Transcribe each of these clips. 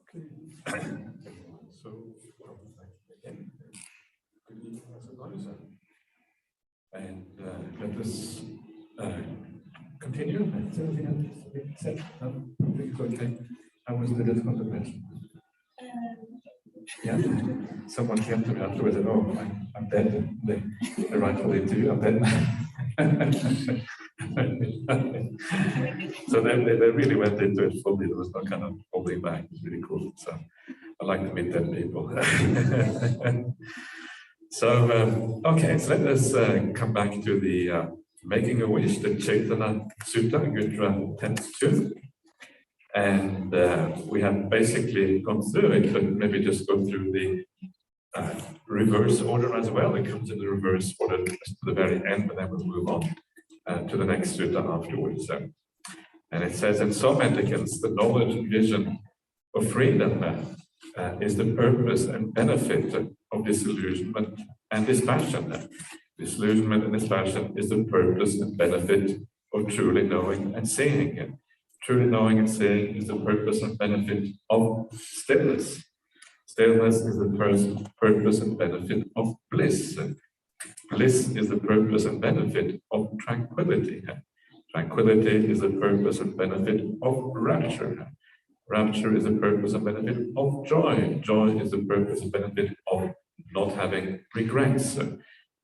So, again, good evening, and let us continue. Is everything said? Everything's okay. How was the contemplation? Yeah, someone came to me afterwards and oh, I'm dead. They rightfully do. I'm dead. So they really went into it fully. There was no kind of holding back. It was really cool. So I like to meet dead people. So okay, so let us come back to the making a wish, the Chaitanya Sutta, Gutra 10-2. And we have basically gone through it, but maybe just go through the reverse order as well. It comes in the reverse order to the very end, but then we'll move on to the next sutta afterwards. And it says, in some mendicants, the knowledge and vision of freedom is the purpose and benefit of disillusionment and dispassion. Disillusionment and dispassion is the purpose and benefit of truly knowing and seeing. Truly knowing and seeing is the purpose and benefit of stillness. Stillness is the purpose and benefit of bliss. Bliss is the purpose and benefit of tranquility. Tranquility is the purpose and benefit of rapture. Rapture is the purpose and benefit of joy. Joy is the purpose and benefit of not having regrets.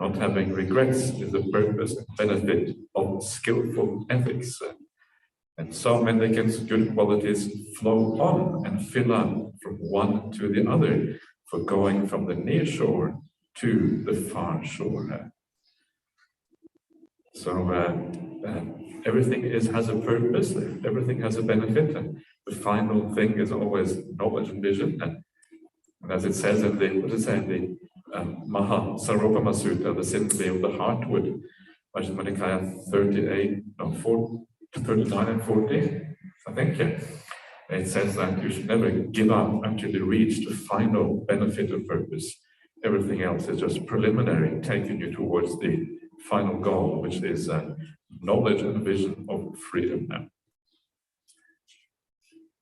Not having regrets is the purpose and benefit of skillful ethics. And so mendicants' good qualities flow on and fill up from one to the other, for going from the near shore to the far shore. So everything has a purpose, everything has a benefit, and the final thing is always knowledge and vision. And as it says in the Maha Sarvapama Sutta, the symphony of the heartwood, Ajahn Brahmali 39 and 40, I think, yeah. It says that you should never give up until you reach the final benefit and purpose. Everything else is just preliminary, taking you towards the final goal, which is knowledge and vision of freedom.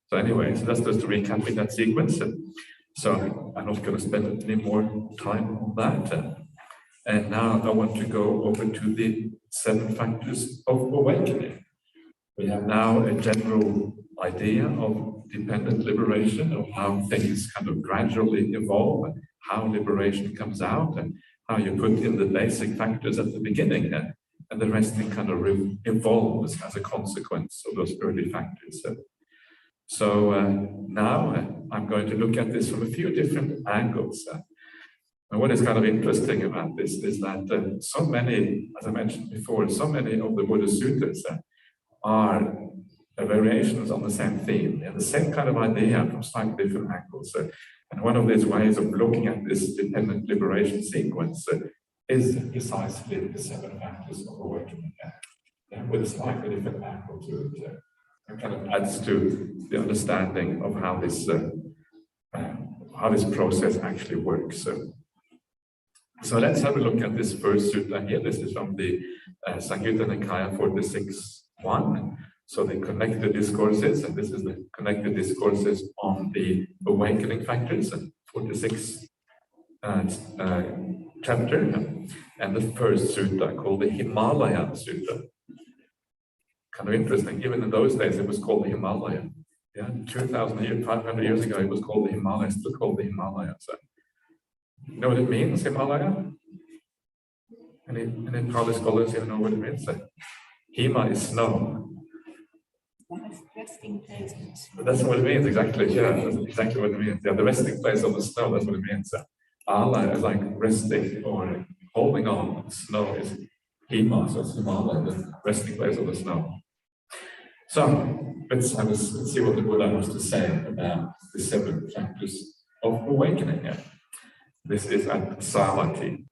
So anyway, so that's just recapping that sequence. So I'm not going to spend any more time on that. And now I want to go over to the 7 factors of awakening. We have now a general idea of dependent liberation, of how things kind of gradually evolve, and how liberation comes out, and how you put in the basic factors at the beginning, and the rest kind of evolves as a consequence of those early factors. So now I'm going to look at this from a few different angles. And what is kind of interesting about this is that so many, as I mentioned before, so many of the Buddha's suttas are variations on the same theme, and the same kind of idea from slightly different angles. And one of these ways of looking at this dependent liberation sequence is precisely the 7 factors of awakening, with a slightly different angle to it. It kind of adds to the understanding of how this process actually works. So let's have a look at this first sutta here. This is from the Samyutta Nikaya 46.1. So the connected discourses, and this is the connected discourses on the awakening factors, and 46th chapter, and the first sutta called the Himalaya Sutta. Kind of interesting. Even in those days, it was called the Himalaya. Yeah, 2,500 years ago, it was called the Himalaya. It's still called the Himalaya. So, you know what it means, Himalaya? Any Pali scholars here know what it means? Hima is snow. Resting place. That's what it means, exactly. Yeah, that's exactly what it means. Yeah, the resting place of the snow, that's what it means. Ala is like resting or holding on. Snow is Hima, so it's Himalaya, the resting place of the snow. So let's see what the Buddha has to say about the 7 factors of awakening. This is at Savatthi.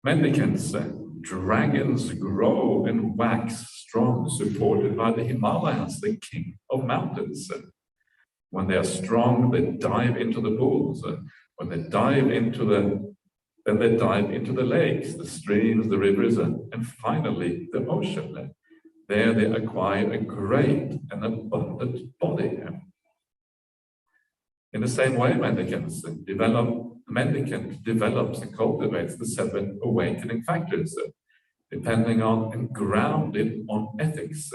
Mendicants, dragons grow and wax strong, supported by the Himalayas, the king of mountains. When they are strong, they dive into the pools. When they dive into then they dive into the lakes, the streams, the rivers, and finally the ocean. There they acquire a great and abundant body. In the same way, mendicant develops and cultivates the 7 awakening factors, depending on and grounded on ethics,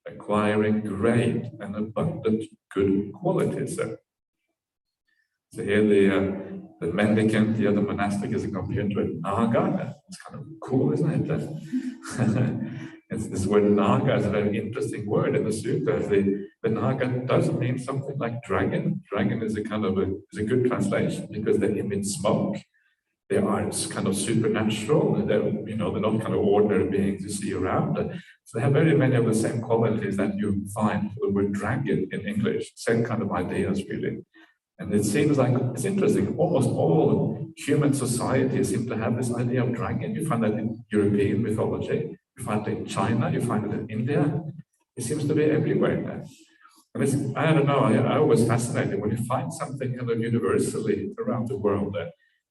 acquiring great and abundant good qualities. So here the mendicant, the monastic is compared to a naga. It's kind of cool, isn't it? This word naga is a very interesting word in the sutta. The naga does mean something like dragon. Dragon is a good translation because they emit smoke. They are kind of supernatural. They're not kind of ordinary beings you see around. So they have very many of the same qualities that you find for the word dragon in English. Same kind of ideas, really. And it seems like it's interesting. Almost all human societies seem to have this idea of dragon. You find that in European mythology. You find it in China. You find it in India. It seems to be everywhere. And I don't know. I was fascinated when you find something kind of universally around the world.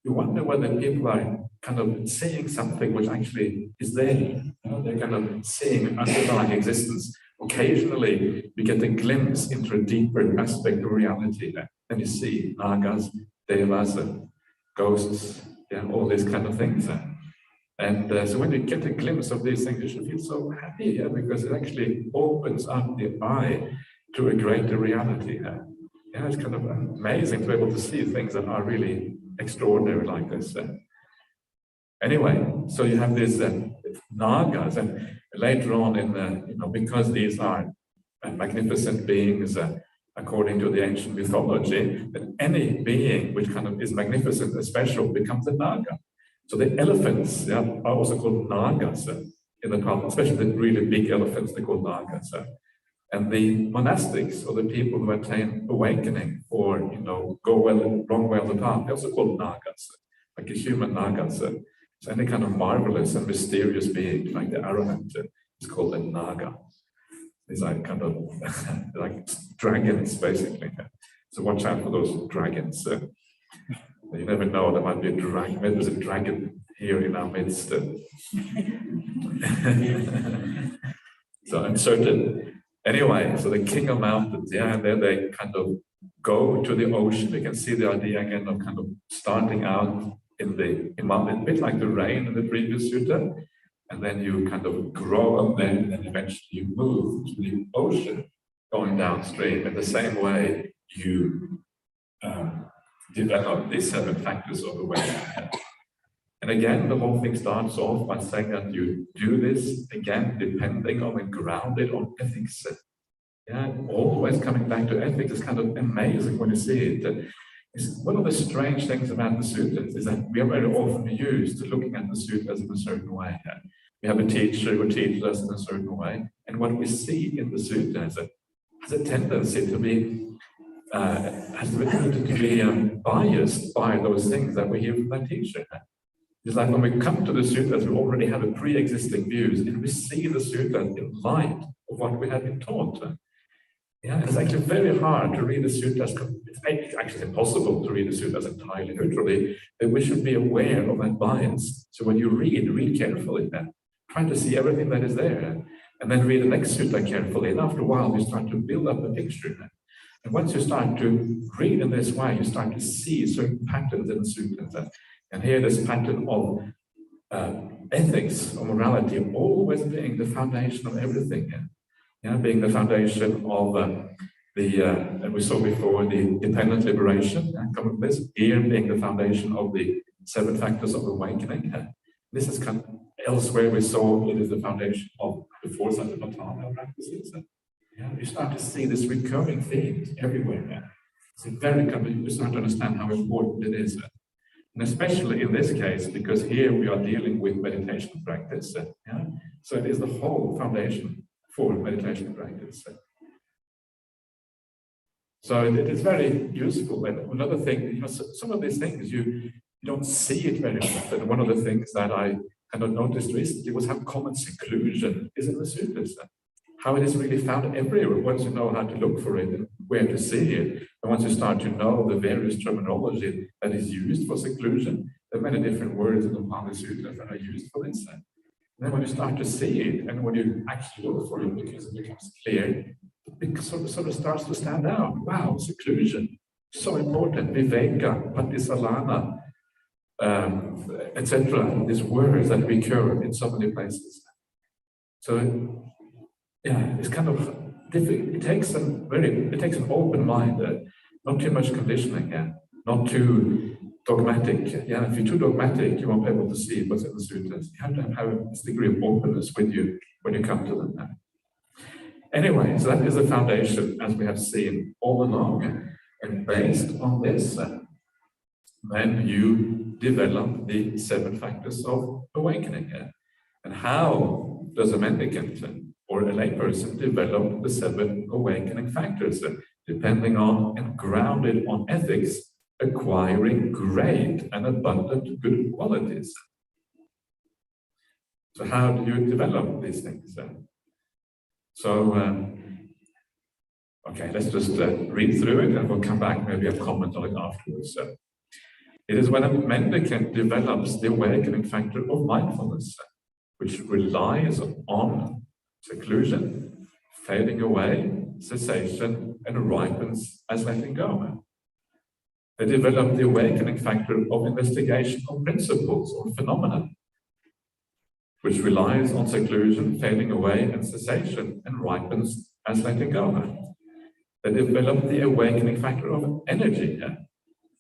You wonder whether people are kind of seeing something which actually is there. They're kind of seeing an underlying existence. Occasionally, we get a glimpse into a deeper aspect of reality. And you see nagas, devas, ghosts, all these kind of things. And so when you get a glimpse of these things, you should feel so happy, because it actually opens up the eye to a greater reality. It's kind of amazing to be able to see things that are really extraordinary like this. Anyway, so you have these nagas, and later on because these are magnificent beings, according to the ancient mythology, that any being which kind of is magnificent and special becomes a naga. So the elephants are also called nagas in the past, especially the really big elephants, they're called nagas. And the monastics, or the people who attain awakening or go wrong way on the path, they're also called nagas, like a human nagas. So any kind of marvelous and mysterious being, like the arahant, is called a naga. These are kind of like dragons, basically. So watch out for those dragons. You never know, there might be a dragon. Maybe there's a dragon here in our midst. So uncertain. Anyway, so the king of mountains, and then they kind of go to the ocean. You can see the idea again of kind of starting out in the Himalayan, a bit like the rain in the previous sutta, and then you kind of grow up there, and then eventually you move to the ocean, going downstream. In the same way, you develop these 7 factors of awakening. And again, the whole thing starts off by saying that you do this, again, depending on and grounded on ethics. Always coming back to ethics is kind of amazing when you see it. One of the strange things about the suttas is that we are very often used to looking at the suttas in a certain way. We have a teacher who teaches us in a certain way, and what we see in the suttas has a tendency to be biased by those things that we hear from that teacher. It's like when we come to the suttas, we already have a pre-existing views, and we see the suttas in light of what we have been taught. It's actually very hard to read the suttas. It's actually impossible to read the suttas entirely neutrally, but we should be aware of that bias. So when you read carefully, try to see everything that is there, and then read the next sutta carefully, and after a while you start to build up a picture. And once you start to read in this way, you start to see certain patterns in the suttas. And here this pattern of ethics, or morality, always being the foundation of everything. Being the foundation of and we saw before, the dependent liberation, common bliss, here being the foundation of the 7 factors of awakening. This is kind of elsewhere we saw it is the foundation of the 4 sutta-retreat practices. You start to see this recurring themes everywhere. It's very you start to understand how important it is. And especially in this case, because here we are dealing with meditation practice. So it is the whole foundation for meditation practice. So it is very useful. And another thing, some of these things you don't see it very often. One of the things that I kind of noticed recently was how common seclusion is in the suttas. How it is really found everywhere once you know how to look for it and where to see it. And once you start to know the various terminology that is used for seclusion, there are many different words in the Pali Suttas that are used for this. And then when you start to see it, and when you actually look for it, because it becomes clear, it sort of starts to stand out. Wow, seclusion. So important. Viveka, Patisalana, etc. These words that recur in so many places. So yeah, it's kind of difficult. It takes an open mind, not too much conditioning, not too dogmatic. Yeah, if you're too dogmatic, you won't be able to see what's in the suttas. You have to have this degree of openness with you when you come to them. Anyway, so that is the foundation, as we have seen all along. And based on this, then you develop the 7 factors of awakening. And how does a mendicant or a layperson develop the 7 awakening factors? Depending on and grounded on ethics, acquiring great and abundant good qualities. So how do you develop these things? Okay, let's just read through it and we'll come back, maybe a comment on it afterwards. It is when a mendicant develops the awakening factor of mindfulness, which relies on seclusion, fading away, cessation, and ripens as letting go. They develop the awakening factor of investigation of principles or phenomena, which relies on seclusion, fading away, and cessation, and ripens as letting go. They develop the awakening factor of energy,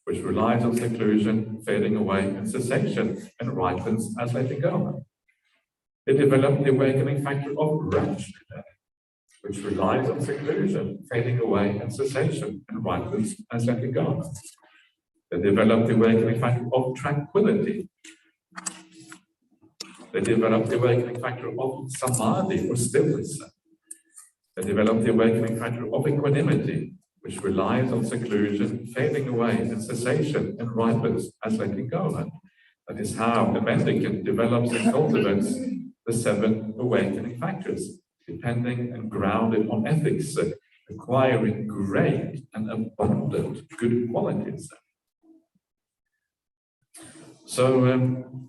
which relies on seclusion, fading away, and cessation, and ripens as letting go. They develop the awakening factor of rapture, which relies on seclusion, fading away, and cessation, and ripens as letting go. They develop the awakening factor of tranquility. They develop the awakening factor of samadhi, or stillness. They develop the awakening factor of equanimity, which relies on seclusion, fading away, and cessation, and ripens as letting go. That is how the mendicant develops and cultivates the 7 awakening factors, depending and grounded on ethics, acquiring great and abundant good qualities. So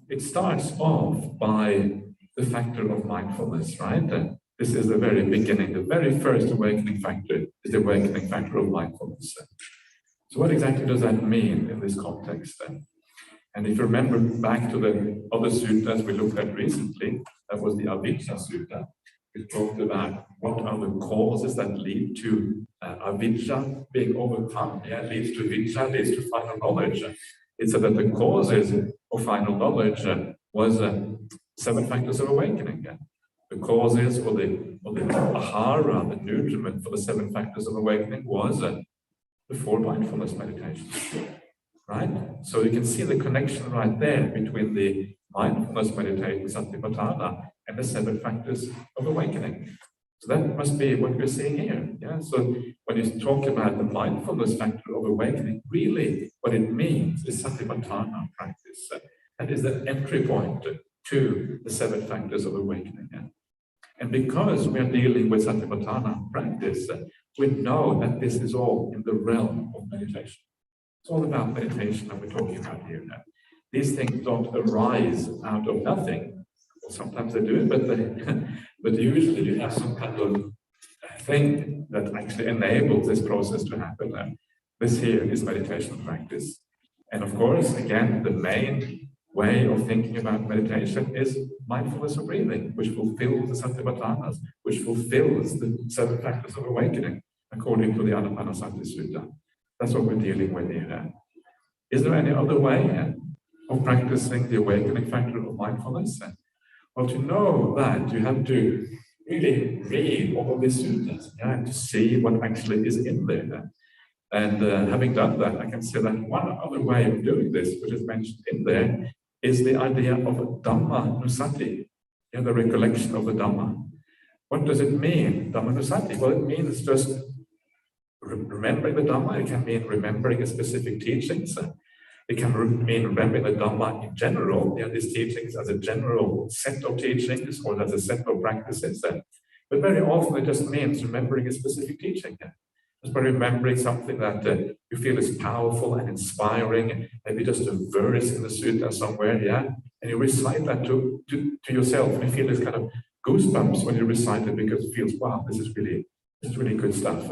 it starts off by the factor of mindfulness, right? This is the very beginning, the very first awakening factor is the awakening factor of mindfulness. So what exactly does that mean in this context? And if you remember back to the other suttas we looked at recently, that was the Avijja Sutta. We talked about what are the causes that lead to avijja being overcome, leads to vijja, leads to final knowledge. It said that the causes of final knowledge was 7 factors of awakening. The causes or the ahara, the nutriment for the 7 factors of awakening was the 4 mindfulness meditations. Right? So you can see the connection right there between the mindfulness meditation, sati-patthāna, and the 7 factors of awakening. So that must be what we're seeing here. Yeah. So when you talk about the mindfulness factor of awakening, really what it means is sati-patthāna practice. That is the entry point to the 7 factors of awakening. Yeah. And because we are dealing with sati-patthāna practice, we know that this is all in the realm of meditation. It's all about meditation that we're talking about here now. These things don't arise out of nothing. Well, sometimes they do, but usually you have some kind of thing that actually enables this process to happen. This here is meditation practice. And of course, again, the main way of thinking about meditation is mindfulness of breathing, which fulfills the sati-patthānas, which fulfills the 7 factors of awakening, according to the Anapanasati Sutta. That's what we're dealing with here. Is there any other way of practicing the awakening factor of mindfulness? Well, to know that, you have to really read all of these suttas, to see what actually is in there. And having done that, I can say that one other way of doing this, which is mentioned in there, is the idea of Dhamma nusati, the recollection of the Dhamma. What does it mean, Dhamma nusati? Well, it means just remembering the Dhamma. It can mean remembering a specific teachings. It can mean remembering the Dhamma in general, these teachings as a general set of teachings or as a set of practices. But very often it just means remembering a specific teaching. Just by remembering something that you feel is powerful and inspiring, maybe just a verse in the sutta somewhere, and you recite that to yourself, and you feel this kind of goosebumps when you recite it because it feels, wow, this is really good stuff.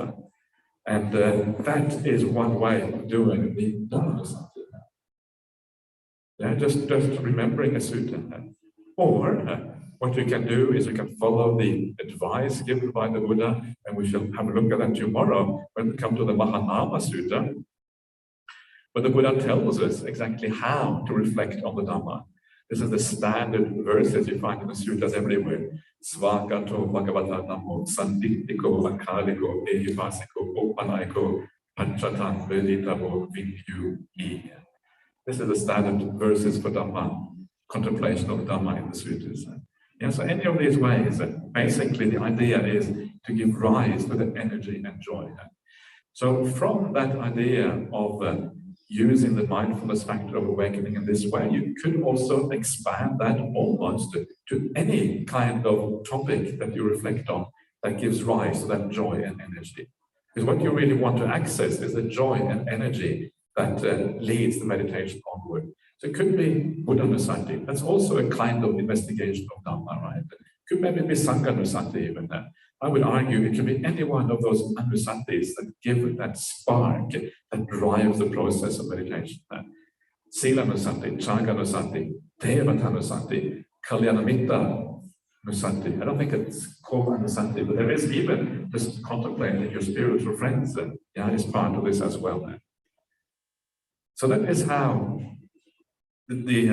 And that is one way of doing the Dhamma. Yeah, just remembering a sutta. Or what you can do is you can follow the advice given by the Buddha, and we shall have a look at that tomorrow when we come to the Mahanama Sutta. But the Buddha tells us exactly how to reflect on the Dhamma. This is the standard verses you find in the suttas everywhere. Svakato Bhagavata Namo Sanditiko Akaliko Ehivasiko Opanaiko Panchatan Veditavo Vimyu E. This is the standard verses for Dhamma, contemplation of Dhamma in the suttas. Yeah, so any of these ways, basically the idea is to give rise to the energy and joy. So from that idea of using the mindfulness factor of awakening in this way, you could also expand that almost to any kind of topic that you reflect on that gives rise to that joy and energy. Because what you really want to access is the joy and energy that leads the meditation onward. So it could be Buddha-nusati. That's also a kind of investigation of Dhamma, right? It could maybe be Sangha-nusati even. I would argue it could be any one of those anusatis that give that spark that drives the process of meditation. Sila-nusati, Chaga-nusati, Devata-nusati, Kalyanamitta-nusati. I don't think it's called anusati, but there is even just contemplating your spiritual friends. Yeah, is part of this as well. So that is how the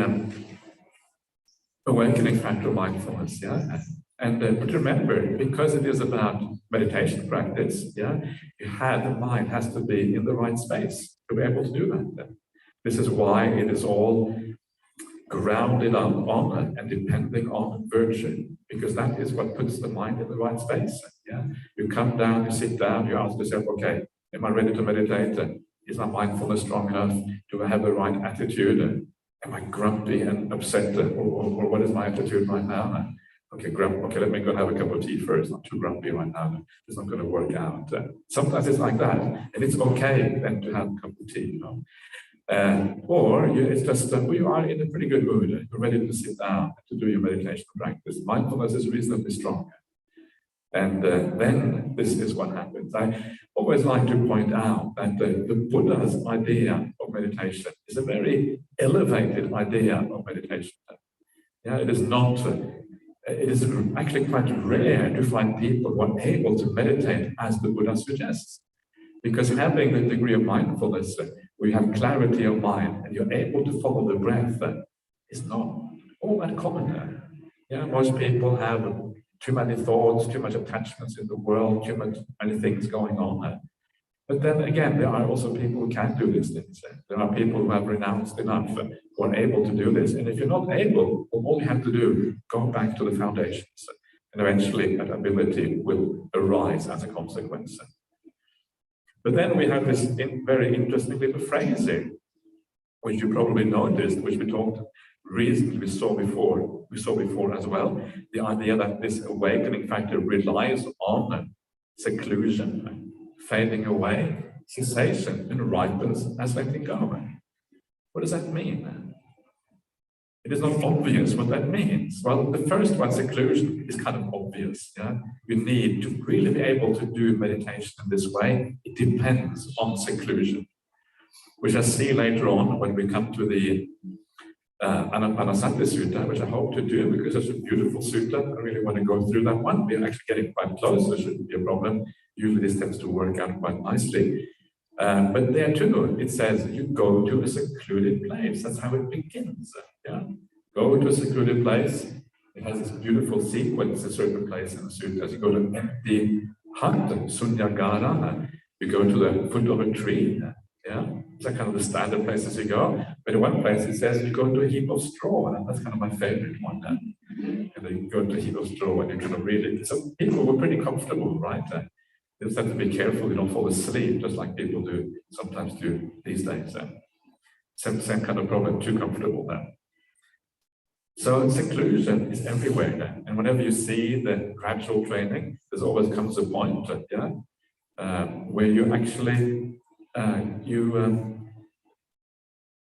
awakening factor of mindfulness, yeah. And but remember, because it is about meditation practice, yeah, the mind has to be in the right space to be able to do that. This is why it is all grounded on and depending on virtue, because that is what puts the mind in the right space. Yeah, you come down, you sit down, you ask yourself, okay, am I ready to meditate? Is my mindfulness strong enough? Do I have the right attitude? Am I grumpy and upset? Or what is my attitude right now? Okay, okay, let me go have a cup of tea first. Not too grumpy right now. It's not going to work out. Sometimes it's like that. And it's okay then to have a cup of tea, you know. It's just that you are in a pretty good mood. You're ready to sit down to do your meditation practice. Mindfulness is reasonably strong. And then this is what happens. I always like to point out that the Buddha's idea of meditation is a very elevated idea of meditation. Yeah, it is not. It is actually quite rare to find people who are able to meditate as the Buddha suggests, because having the degree of mindfulness, where you have clarity of mind and you're able to follow the breath, is not all that common. Yeah, most people have too many thoughts, too much attachments in the world, many things going on. But then again, there are also people who can't do these things. There are people who have renounced enough, who are able to do this. And if you're not able, well, all you have to do, go back to the foundations. And eventually that ability will arise as a consequence. But then we have this very interesting little phrase here, which you probably noticed, which we saw before as well, the idea that this awakening factor relies on seclusion, fading away, cessation, and ripens as letting go. What does that mean? It is not obvious what that means. Well, the first one, seclusion, is kind of obvious. Yeah, you need to really be able to do meditation in this way. It depends on seclusion. We shall see later on when we come to the Anapanasati Sutta, which I hope to do because it's a beautiful sutta. I really want to go through that one. We're actually getting quite close, so it shouldn't be a problem. Usually this tends to work out quite nicely. But there too, it says you go to a secluded place. That's how it begins. Yeah, go to a secluded place. It has this beautiful sequence, a certain place in the sutta. You go to an empty hut, sunyagara. You go to the foot of a tree. Yeah, it's kind of the standard places you go. But in one place it says you go to a heap of straw, and that's kind of my favorite one. And then you go to a heap of straw and you kind of read it. So people were pretty comfortable, right? You just have to be careful you don't fall asleep, just like people sometimes do these days. Same kind of problem, too comfortable now. So seclusion is everywhere. And whenever you see the gradual training, there's always comes a point, where you actually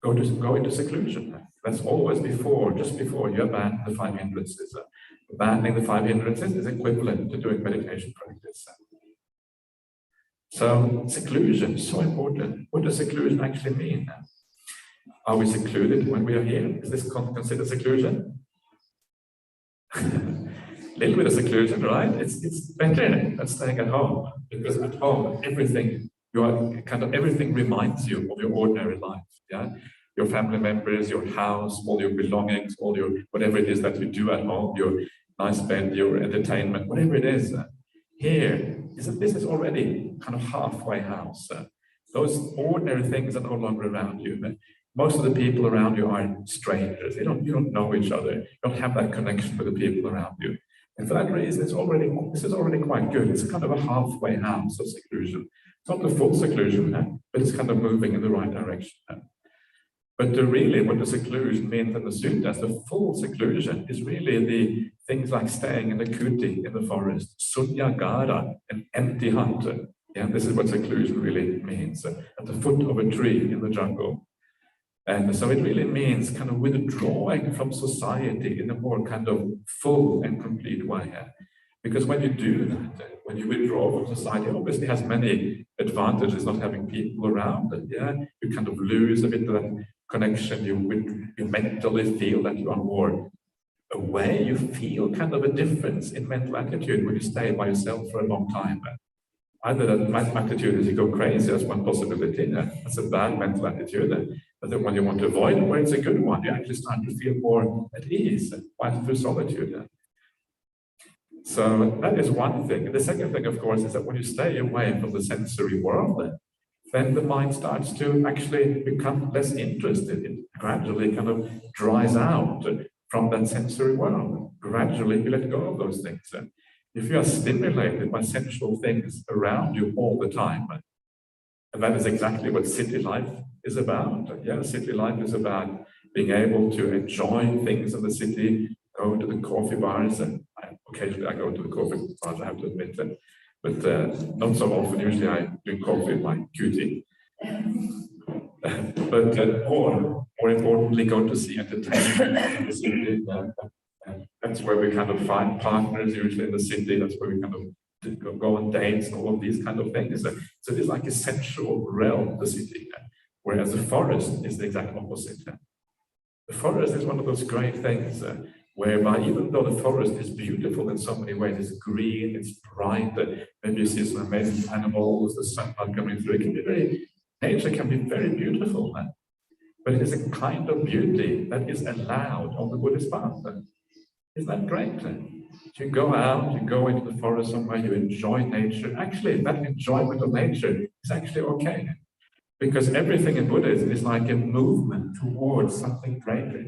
go into seclusion. That's always just before you abandon the 5 hindrances. Abandoning the 5 hindrances is equivalent to doing meditation practice. So seclusion is so important. What does seclusion actually mean? Are we secluded when we are here? Is this considered seclusion? A little bit of seclusion, right? It's better than staying at home, because at home everything everything reminds you of your ordinary life. Yeah, your family members, your house, all your belongings, all your whatever it is that you do at home, your nice bed, your entertainment, whatever it is. Here, this is already kind of halfway house. Those ordinary things are no longer around you. Most of the people around you are strangers. You don't know each other. You don't have that connection with the people around you. And for that reason, this is already quite good. It's kind of a halfway house of seclusion. It's not the full seclusion, but it's kind of moving in the right direction. But really, what the seclusion means in the suttas, the full seclusion, is really the things like staying in the kuti, in the forest, sunyagara, an empty hut. Yeah, this is what seclusion really means, at the foot of a tree in the jungle. And so it really means kind of withdrawing from society in a more kind of full and complete way. Because when you do that, when you withdraw from society, it obviously has many advantages, not having people around. Yeah, you kind of lose a bit of that connection. You mentally feel that you are more away. You feel kind of a difference in mental attitude when you stay by yourself for a long time. Either that mental attitude is you go crazy, that's one possibility. That's a bad mental attitude. But then when you want to avoid it, well, it's a good one. You actually start to feel more at ease, quite through solitude. So that is one thing. And the second thing, of course, is that when you stay away from the sensory world, then the mind starts to actually become less interested. It gradually kind of dries out from that sensory world. Gradually, you let go of those things. If you are stimulated by sensual things around you all the time, and that is exactly what city life is about. Yeah, city life is about being able to enjoy things in the city, go to the coffee bars, and occasionally I go to the coffee bars, I have to admit that, but not so often. Usually I drink coffee in my kuti. But more importantly, go to see entertainment in the city. That's where we kind of find partners, usually in the city. That's where we kind of go on dates and all of these kind of things. So it is like a sensual realm, the city, whereas the forest is the exact opposite. The forest is one of those great things whereby even though the forest is beautiful in so many ways, it's green, it's bright, maybe you see some amazing animals, the sunlight coming through, nature can be very beautiful, but it is a kind of beauty that is allowed on the Buddhist path. Isn't that great? You go out, you go into the forest somewhere, you enjoy nature. Actually, that enjoyment of nature is actually okay. Because everything in Buddhism is like a movement towards something greater.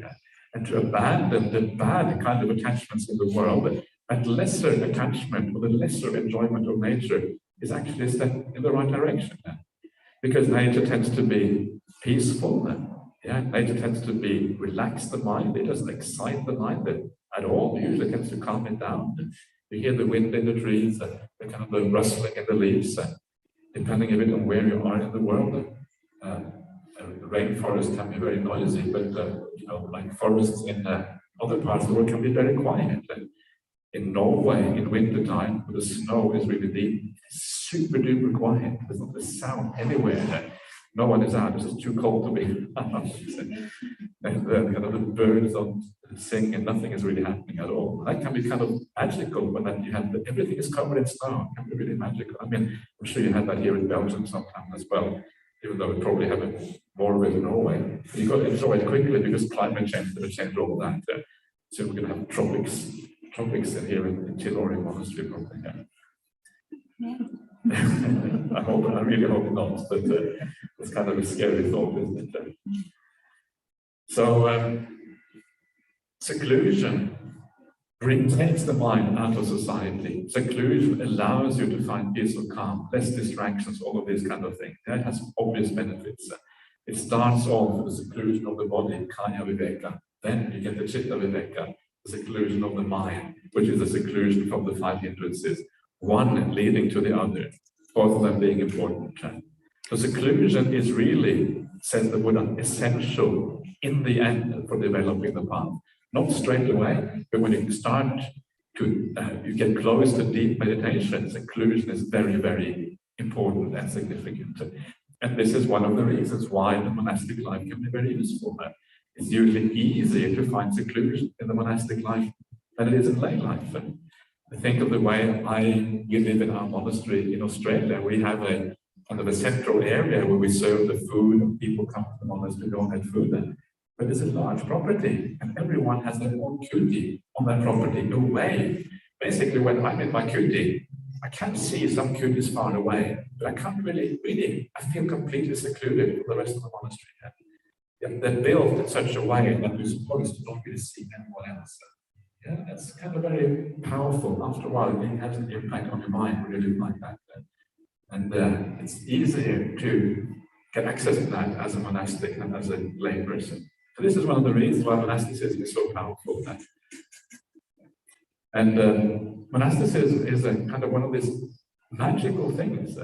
And to abandon the bad kind of attachments in the world, that lesser attachment or the lesser enjoyment of nature is actually a step in the right direction. Because nature tends to be peaceful. Yeah, nature tends to be relax the mind. It doesn't excite the mind at all. It usually tends to calm it down. You hear the wind in the trees, the kind of the rustling in the leaves, depending a bit on where you are in the world. The rainforest can be very noisy, but like forests in other parts of the world can be very quiet. In Norway, in wintertime, when the snow is really deep, it's super duper quiet. There's not a sound anywhere. No one is out. It's just too cold to be out. And the birds don't sing, and nothing is really happening at all. That can be kind of magical when everything is covered in snow. It can be really magical. I mean, I'm sure you have that here in Belgium sometimes as well, even though we probably have more of it in Norway. But you've got to enjoy it quickly because climate change will change all that. So we're going to have tropics in here in Chilori Monastery probably. Yeah. I really hope not, but it's kind of a scary thought, isn't it? So seclusion takes the mind out of society. Seclusion allows you to find peace or calm, less distractions, all of these kind of things. That has obvious benefits. It starts off with the seclusion of the body, kaya viveka. Then you get the chitta viveka, the seclusion of the mind, which is the seclusion from the 5 hindrances, one leading to the other, both of them being important. So seclusion is really, says the Buddha, essential in the end for developing the path. Not straight away, but when you start to, you get close to deep meditation, seclusion is very, very important and significant. And this is one of the reasons why the monastic life can be very useful. It's usually easier to find seclusion in the monastic life than it is in lay life. I think of the way we live in our monastery in Australia. We have a kind of a central area where we serve the food and people come to the monastery to get food there. But it's a large property and everyone has their own kuti on that property away. Basically, when I'm in my kuti, I can see some kutis far away, but I can't really, I feel completely secluded from the rest of the monastery. They're built in such a way that you're supposed to not really see anyone else. Yeah, that's kind of very powerful. After a while, it has an impact on your mind when you live like that. And it's easier to get access to that as a monastic than as a lay person. So this is one of the reasons why monasticism is so powerful. And monasticism is a kind of one of these magical things.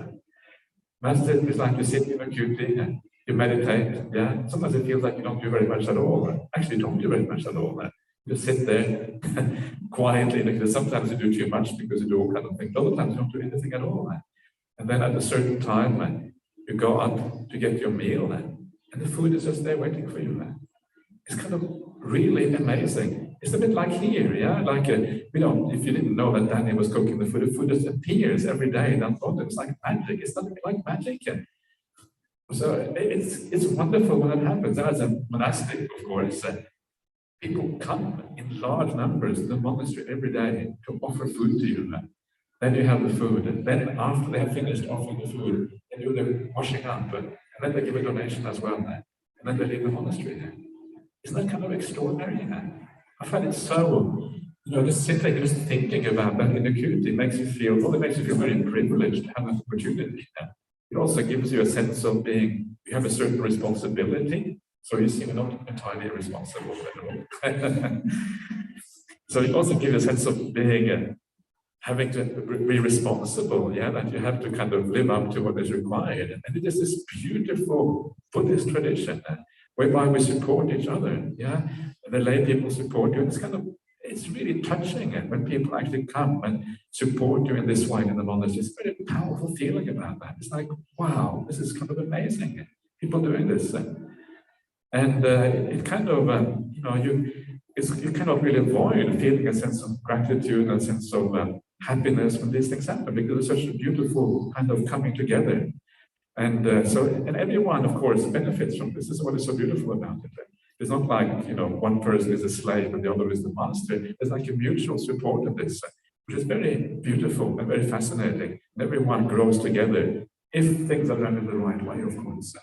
Monasticism is like you sit in a kuti and you meditate. Yeah, sometimes it feels like you don't do very much at all. Actually, you don't do very much at all. You sit there quietly, because sometimes you do too much because you do all kinds of things. Other times you don't do anything at all. And then at a certain time, you go up to get your meal, and the food is just there waiting for you. It's kind of really amazing. It's a bit like here, yeah? Like, if you didn't know that Danny was cooking the food just appears every day. And I thought it was like magic. It's not like magic. So it's wonderful when it happens. As a monastic, of course, people come in large numbers to the monastery every day to offer food to you. Then you have the food, and then after they have finished offering the food, they do the washing up, and then they give a donation as well, and then they leave the monastery. Isn't that kind of extraordinary? I find it so, just sitting, just thinking about that in the kuti makes you feel, it makes you feel very privileged to have that opportunity. It also gives you a sense of being, you have a certain responsibility, so you see you're not entirely irresponsible at all. So it also gives you a sense of being, having to be responsible, that you have to kind of live up to what is required. And it is this beautiful Buddhist tradition whereby we support each other, and the lay people support you. It's really touching when people actually come and support you in this way in the monastery. It's a very powerful feeling about that. It's like, wow, this is kind of amazing. People doing this. And it kind of, you cannot really avoid feeling a sense of gratitude and a sense of happiness when these things happen, because it's such a beautiful kind of coming together. And and everyone, of course, benefits from this. This is what is so beautiful about it. It's not like, one person is a slave and the other is the master. There's like a mutual support in this, which is very beautiful and very fascinating. And everyone grows together if things are done in the right way, of course.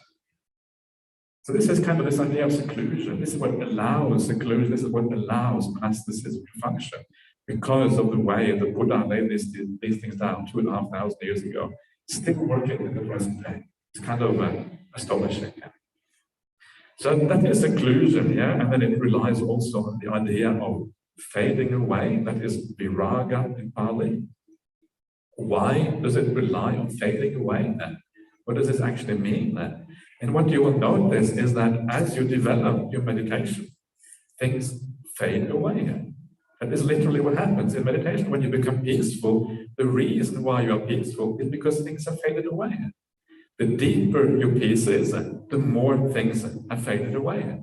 So this is kind of this idea of seclusion. This is what allows seclusion. This is what allows monasticism to function, because of the way the Buddha laid these things down 2,500 years ago. Still working in the present day. It's kind of astonishing. So that is seclusion, and then it relies also on the idea of fading away. That is viraga in Pali. Why does it rely on fading away then? What does this actually mean then? And what you will notice is that as you develop your meditation, things fade away. That is literally what happens in meditation. When you become peaceful, the reason why you are peaceful is because things have faded away. The deeper your peace is, the more things have faded away.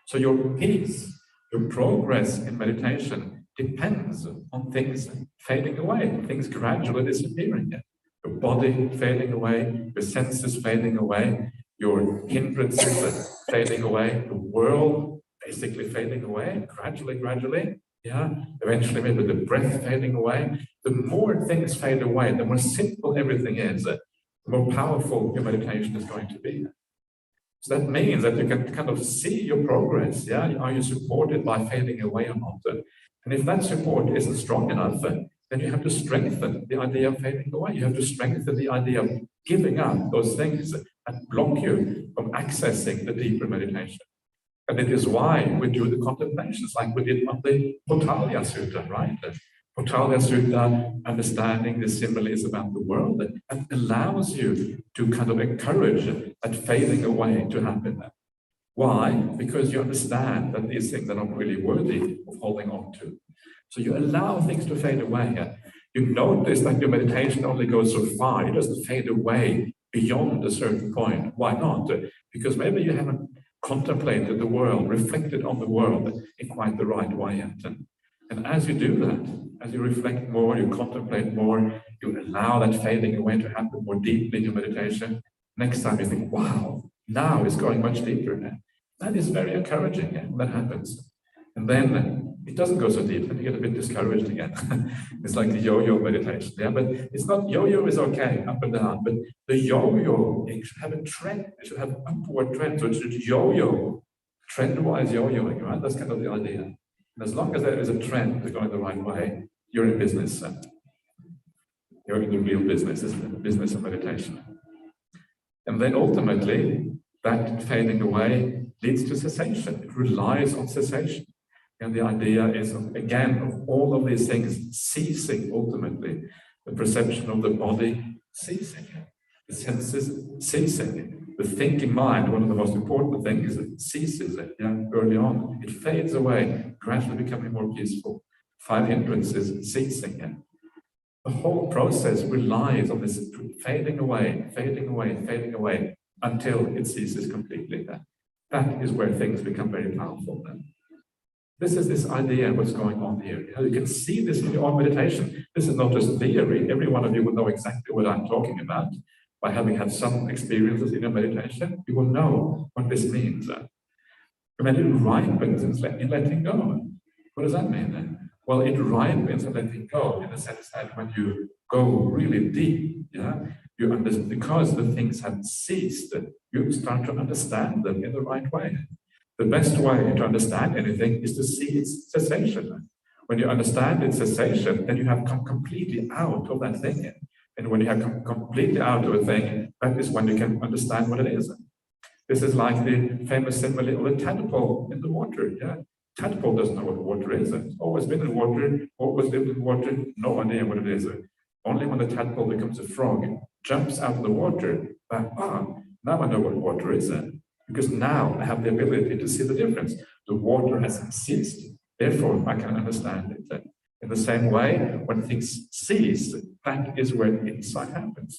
So your peace, your progress in meditation depends on things fading away, things gradually disappearing. Your body fading away, your senses fading away, your hindrances fading away, the world basically fading away, gradually. Eventually maybe the breath fading away. The more things fade away, the more simple everything is, the more powerful your meditation is going to be. So that means that you can kind of see your progress. Are you supported by fading away or not? And if that support isn't strong enough, then you have to strengthen the idea of fading away. You have to strengthen the idea of giving up those things that block you from accessing the deeper meditation. And it is why we do the contemplations like we did on the Paṭicca-samuppāda, right? Paṭicca-samuppāda, understanding the similes about the world, and allows you to kind of encourage that fading away to happen. Why? Because you understand that these things are not really worthy of holding on to. So you allow things to fade away. You notice that your meditation only goes so far. It doesn't fade away beyond a certain point. Why not? Because maybe you haven't contemplated the world, reflected on the world in quite the right way yet. And as you do that, as you reflect more, you contemplate more, you allow that fading away to happen more deeply in your meditation. Next time you think, wow, now it's going much deeper. That is very encouraging when that happens. And then it doesn't go so deep and you get a bit discouraged again. It's like the yo-yo meditation. Yeah, but it's not, yo-yo is okay, up and down, but the yo-yo, it should have a trend, it should have upward trend, so it should yo-yo, trend-wise yo-yoing, right? That's kind of the idea. And as long as there is a trend going the right way, you're in business. You're in the real business, it's the business of meditation. And then ultimately, that fading away leads to cessation. It relies on cessation. And the idea is, again, of all of these things ceasing ultimately. The perception of the body ceasing. The senses ceasing. The thinking mind, one of the most important things, it ceases early on. It fades away, gradually becoming more peaceful. 5 hindrances ceasing. The whole process relies on this fading away, fading away, fading away, until it ceases completely. That is where things become very powerful. This is this idea of what's going on here. You can see this in your own meditation. This is not just theory. Every one of you will know exactly what I'm talking about. By having had some experiences in your meditation, you will know what this means. And then it ripens in letting go. What does that mean then? Well, it ripens in letting go in the sense that when you go really deep, you understand, because the things have ceased, you start to understand them in the right way. The best way to understand anything is to see its cessation. When you understand its cessation, then you have come completely out of that thing. And when you have come completely out of a thing, that is when you can understand what it is. This is like the famous simile of a tadpole in the water. Tadpole doesn't know what water is. It's always been in water, always lived in water, no idea what it is. Only when the tadpole becomes a frog, jumps out of the water, now I know what water is. Because now I have the ability to see the difference. The water has ceased, therefore I can understand it. In the same way, when things cease, that is where insight happens.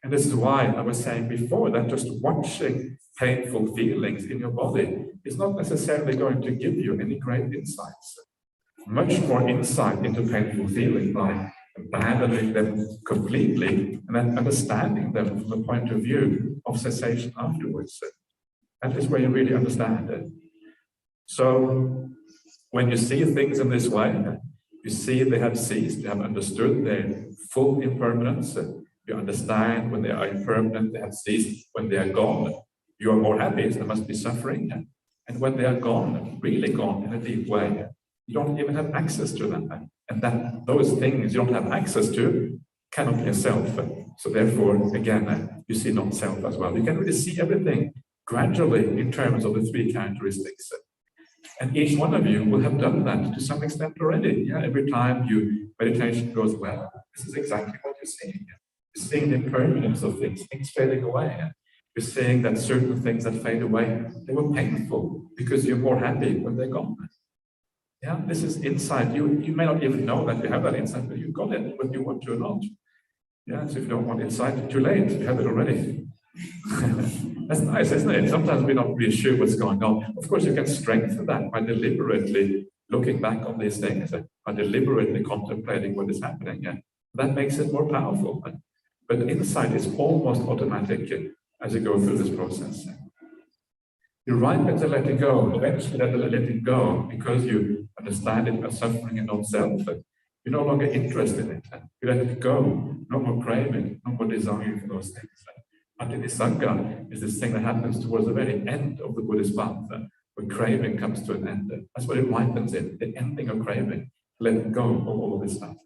And this is why I was saying before that just watching painful feelings in your body is not necessarily going to give you any great insights. Much more insight into painful feelings by abandoning them completely and then understanding them from the point of view of cessation afterwards. That is where you really understand it. So when you see things in this way, you see they have ceased, you have understood their full impermanence, you understand when they are impermanent, they have ceased, when they are gone, you are more happy, so there must be suffering. And when they are gone, really gone in a deep way, you don't even have access to them. And that those things you don't have access to cannot be a self. So therefore, again, you see not self as well. You can really see everything gradually in terms of the 3 characteristics. And each one of you will have done that to some extent already. Every time your meditation goes well, this is exactly what you're seeing. You're seeing the impermanence of things fading away. You're seeing that certain things that fade away, they were painful because you're more happy when they're gone. This is insight. You may not even know that you have that insight, but you've got it, whether you want to or not. So if you don't want insight, too late, you have it already. That's nice, isn't it? Sometimes we're not really sure what's going on. Of course, you can strengthen that by deliberately looking back on these things, by deliberately contemplating what is happening. That makes it more powerful. But insight is almost automatic as you go through this process. You ripen to let it go, eventually let it go, because you understand it as suffering and not self. You're no longer interested in it. You let it go, no more craving, no more desire for those things. Paṭicca-samuppāda is this thing that happens towards the very end of the Buddhist path, when craving comes to an end. That's what it ripens in, the ending of craving, letting go of all of this stuff.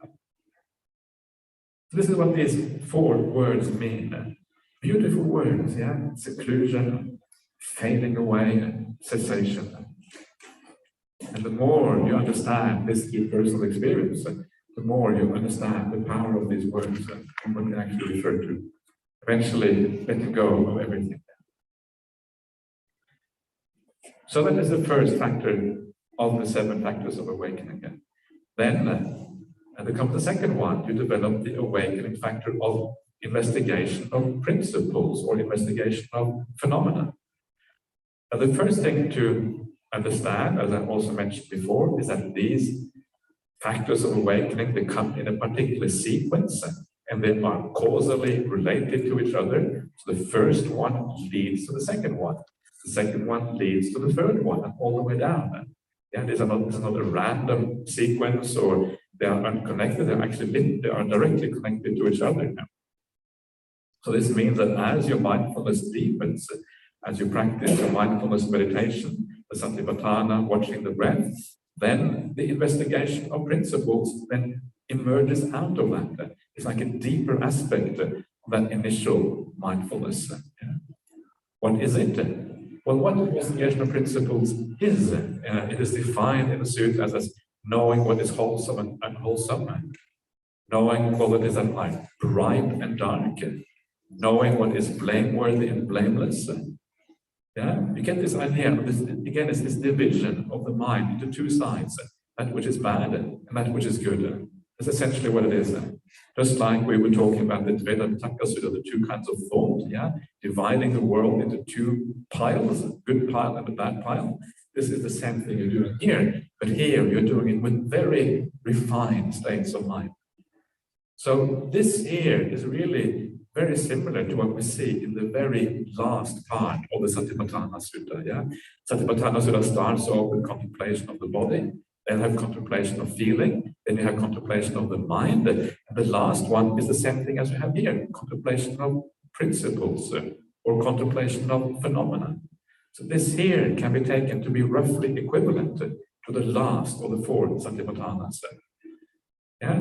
This is what these 4 words mean. Beautiful words, seclusion, fading away, cessation. And the more you understand this through personal experience, the more you understand the power of these words and what they actually refer to. Eventually, letting go of everything. So that is the first factor of the 7 factors of awakening. Then And then comes the second one, you develop the awakening factor of investigation of principles or investigation of phenomena. And the first thing to understand, as I also mentioned before, is that these factors of awakening, they come in a particular sequence and they are causally related to each other. So the first one leads to the second one. The second one leads to the third one, and all the way down. Yeah, it's not a random sequence, or they are unconnected. They are directly connected to each other now. So this means that as your mindfulness deepens, as you practice your mindfulness meditation, the satipatthana, watching the breath, then the investigation of principles then emerges out of that. It's like a deeper aspect of that initial mindfulness. What is it? Well, what investigation of principles is? It is defined in the sutras as knowing what is wholesome and unwholesome, knowing qualities that are bright and dark, knowing what is blameworthy and blameless. Yeah, you get this idea. Again, it's this division of the mind into two sides, that which is bad and that which is good. That's essentially what it is. Just like we were talking about the paṭicca-samuppāda, the two kinds of thought, dividing the world into two piles, a good pile and a bad pile. This is the same thing you're doing here, but here you're doing it with very refined states of mind. So this here is really very similar to what we see in the very last part of the Satipatthana Sutta. Satipatthana Sutta starts off with contemplation of the body, then you have contemplation of feeling, then you have contemplation of the mind, and the last one is the same thing as you have here, contemplation of principles or contemplation of phenomena. So this here can be taken to be roughly equivalent to the last or the fourth Satipatthanas.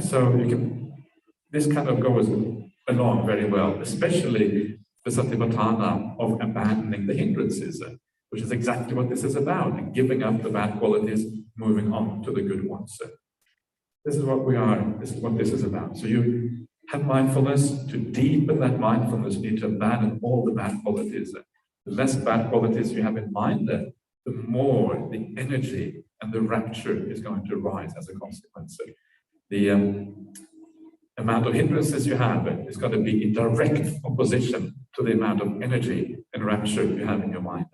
So you can, this kind of goes along very well, especially the Satipatthana of abandoning the hindrances, which is exactly what this is about, giving up the bad qualities, moving on to the good ones. This is what we are, this is what this is about. So you have mindfulness. To deepen that mindfulness, you need to abandon all the bad qualities. The less bad qualities you have in mind, the more the energy and the rapture is going to rise as a consequence. The amount of hindrances you have is going to be in direct opposition to the amount of energy and rapture you have in your mind.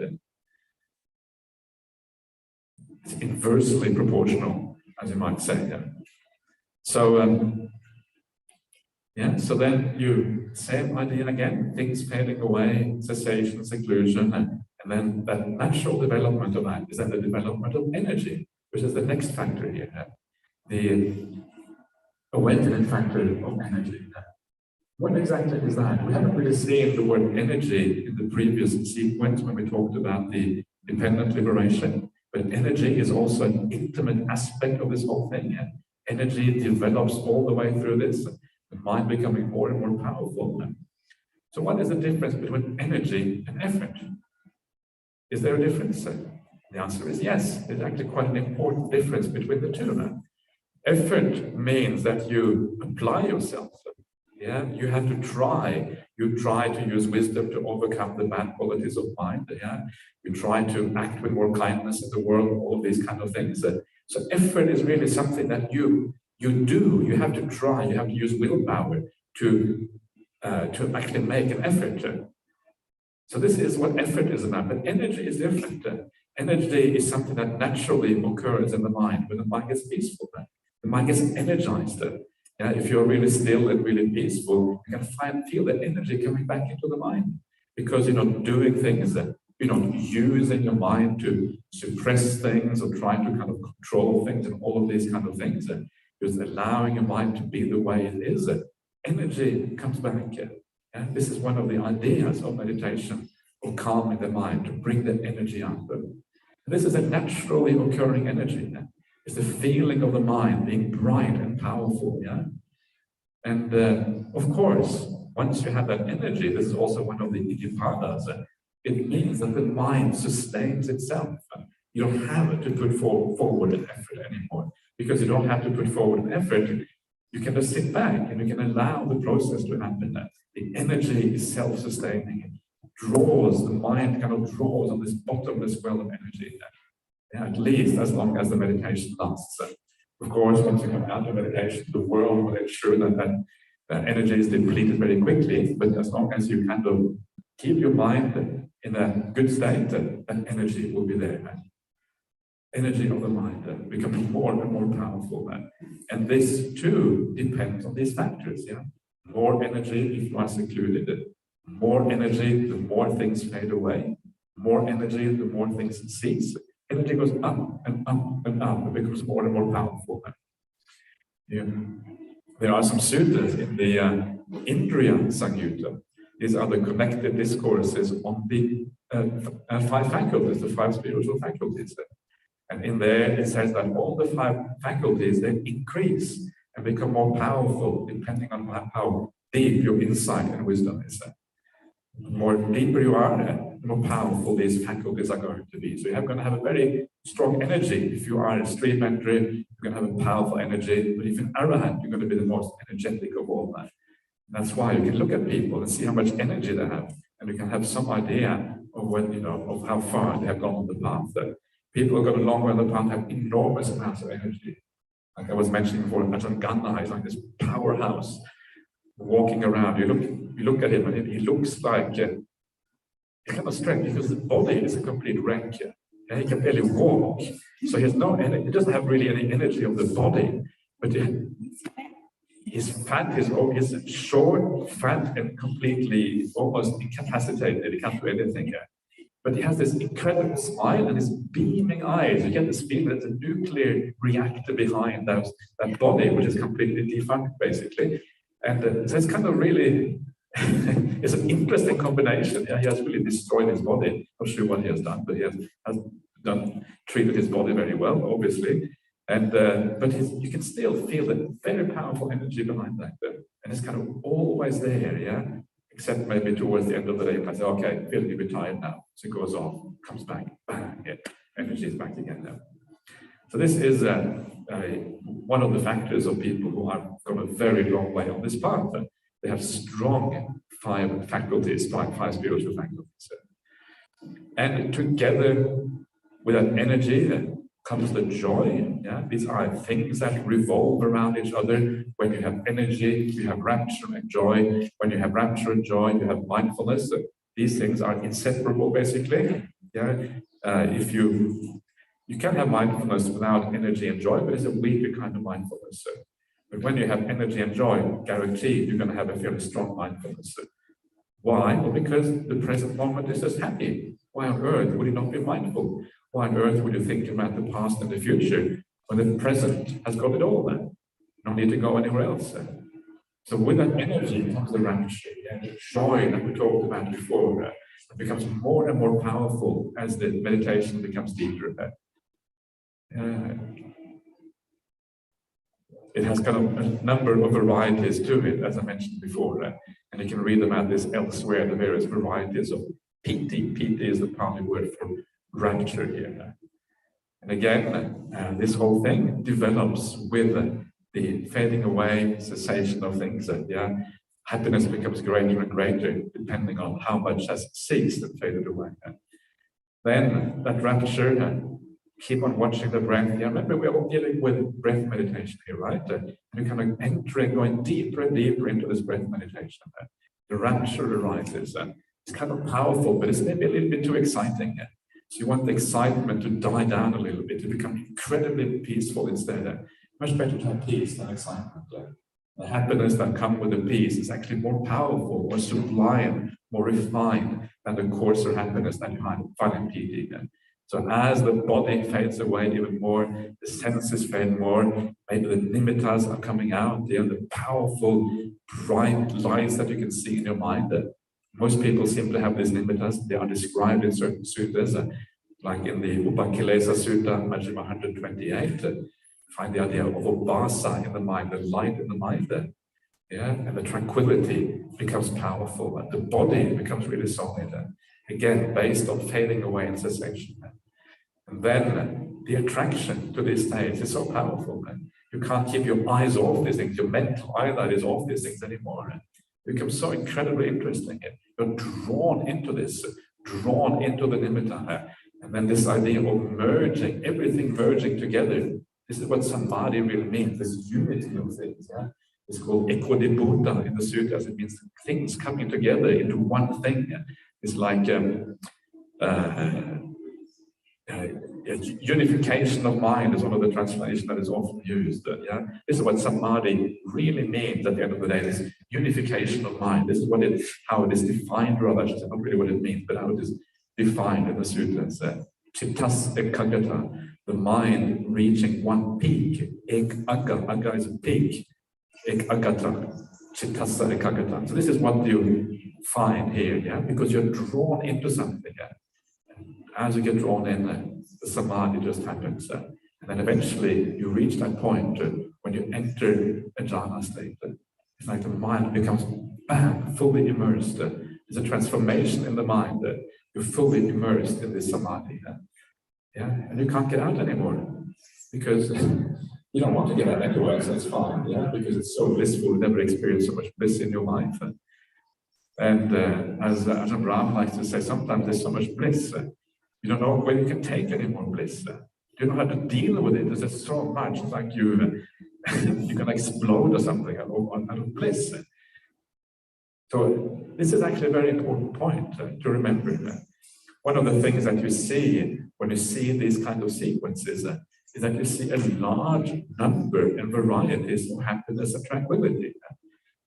It's inversely proportional, as you might say. So, so then you, same idea again, things fading away, cessation, seclusion, and then that natural development of that is then the development of energy, which is the next factor here. The awakening factor of energy. What exactly is that? We haven't really seen the word energy in the previous sequence when we talked about the dependent liberation, but energy is also an intimate aspect of this whole thing. Energy develops all the way through this, the mind becoming more and more powerful. So what is the difference between energy and effort? Is there a difference? The answer is yes. There's actually quite an important difference between the two. Effort means that you apply yourself. You have to try. You try to use wisdom to overcome the bad qualities of mind. You try to act with more kindness in the world, all of these kind of things. So effort is really something that you do. You have to try. You have to use willpower to actually make an effort. So this is what effort is about. But energy is different. Energy is something that naturally occurs in the mind when the mind gets peaceful. The mind gets energized. If you're really still and really peaceful, you can feel that energy coming back into the mind because you're not doing things that you're not using your mind to suppress things or trying to kind of control things and all of these kind of things. Just allowing your mind to be the way it is. Energy comes back. This is one of the ideas of meditation, of calming the mind, to bring that energy up. This is a naturally occurring energy. It's the feeling of the mind being bright and powerful. And of course, once you have that energy, this is also one of the iddhipadas. It means that the mind sustains itself. You don't have to put forward an effort anymore, because you don't have to put forward an effort. You can just sit back and you can allow the process to happen. The energy is self-sustaining. It draws, the mind kind of draws on this bottomless well of energy. At least as long as the meditation lasts. Of course, once you come out of meditation, the world will ensure that energy is depleted very quickly, but as long as you kind of keep your mind in a good state, that energy will be there. Energy of the mind becomes more and more powerful. And this too depends on these factors. Yeah, more energy if you are secluded, more energy the more things fade away, more energy the more things cease. Energy goes up and up and up. It becomes more and more powerful. Yeah. There are some suttas in the Indriya Samyutta. These are the connected discourses on the 5 faculties, the 5 spiritual faculties. And in there, it says that all the 5 faculties, they increase and become more powerful depending on how deep your insight and wisdom is. The more deeper you are, the more powerful these faculties are going to be. So you're going to have a very strong energy. If you are a stream entry, you're going to have a powerful energy. But if you're an arahant, you're going to be the most energetic of all that. That's why you can look at people and see how much energy they have, and you can have some idea of when of how far they have gone on the path. That people who have got a long way on the path have enormous amounts of energy. Like I was mentioning before, Ajahn Brahmali is like this powerhouse walking around. You look at him, and he looks like he cannot strength because his body is a complete wreck. He can barely walk, so he has no energy. He doesn't have really any energy of the body, but his fat is short, fat, and completely almost incapacitated. He can't do anything. But he has this incredible smile and his beaming eyes. You get this feeling that there's a nuclear reactor behind that body, which is completely defunct, basically. And so it's kind of really, it's an interesting combination. Yeah, he has really destroyed his body. Not sure what he has done, but he has treated his body very well, obviously. And but you can still feel the very powerful energy behind that. And it's kind of always there, yeah? Except maybe towards the end of the day, I say, okay, I feel a little bit tired now. So it goes off, comes back, bang, yeah, energy is back again now. So this is one of the factors of people who have come a very long way on this path. They have strong 5 faculties, 5 spiritual faculties. And together with that energy comes the joy. Yeah? These are things that revolve around each other. When you have energy, you have rapture and joy. When you have rapture and joy, you have mindfulness. These things are inseparable, basically. Yeah? If you can have mindfulness without energy and joy, but it's a weaker kind of mindfulness. But when you have energy and joy, guaranteed you're going to have a fairly strong mindfulness. Why? Well, because the present moment is just happy. Why on earth would you not be mindful? Why on earth would you think about the past and the future when the present has got it all then? No need to go anywhere else. So with that energy comes the rapture and the joy that we talked about before. It becomes more and more powerful as the meditation becomes deeper. It has kind of a number of varieties to it, as I mentioned before. And you can read about this elsewhere, the various varieties of piti. Piti is the Pali word for rapture here. And again, this whole thing develops with the fading away, cessation of things. Happiness becomes greater and greater depending on how much has ceased and faded away. Then that rapture, keep on watching the breath. Yeah, remember, we're all dealing with breath meditation here, right? And you're kind of entering, going deeper and deeper into this breath meditation. The rapture arises. It's kind of powerful, but it's maybe a little bit too exciting. So you want the excitement to die down a little bit, to become incredibly peaceful instead. Much better to have peace than excitement. The happiness that comes with the peace is actually more powerful, more sublime, more refined than the coarser happiness that you find in piti. So as the body fades away even more, the senses fade more, maybe the nimittas are coming out, the powerful, bright lights that you can see in your mind. Most people simply have these nimittas. They are described in certain suttas, like in the Upakilesa Sutta, Majjhima 128. Find the idea of obasa in the mind, the light in the mind. And the tranquility becomes powerful, and the body becomes really solid. Again, based on fading away and cessation. And then the attraction to these states is so powerful. You can't keep your eyes off these things, your mental eyesight is off these things anymore. It becomes so incredibly interesting. You're drawn into this, drawn into the nimitta. And then this idea of merging, everything merging together. This is what samadhi really means, this unity of things. Yeah? It's called ekodibbuta in the sutras. It means things coming together into one thing. Yeah? It's like unification of mind is one of the translations that is often used. Yeah? This is what samadhi really means at the end of the day, this unification of mind. This is what how it is defined, rather, not really what it means, but how it is defined in the sutras. Suttas-ekaggata, the mind reaching one peak. Agga is a peak. Ekaggata, suttas-ekaggata. So this is what you find here, yeah, because you're drawn into something. Yeah? As you get drawn in, the samadhi just happens. And then eventually you reach that point when you enter a jhana state. It's like the mind becomes, bam, fully immersed. There's a transformation in the mind. You're fully immersed in this samadhi. Yeah? And you can't get out anymore because you don't want to get out anyway, so it's fine. Yeah? Because it's so blissful, you never experienced so much bliss in your life. And as Ajahn Brahmali likes to say, sometimes there's so much bliss. You don't know where you can take any more bliss. You don't know how to deal with it. There's just so much. It's like you can explode or something out of bliss. So this is actually a very important point to remember. One of the things that you see when you see these kind of sequences is that you see a large number and varieties of happiness and tranquility.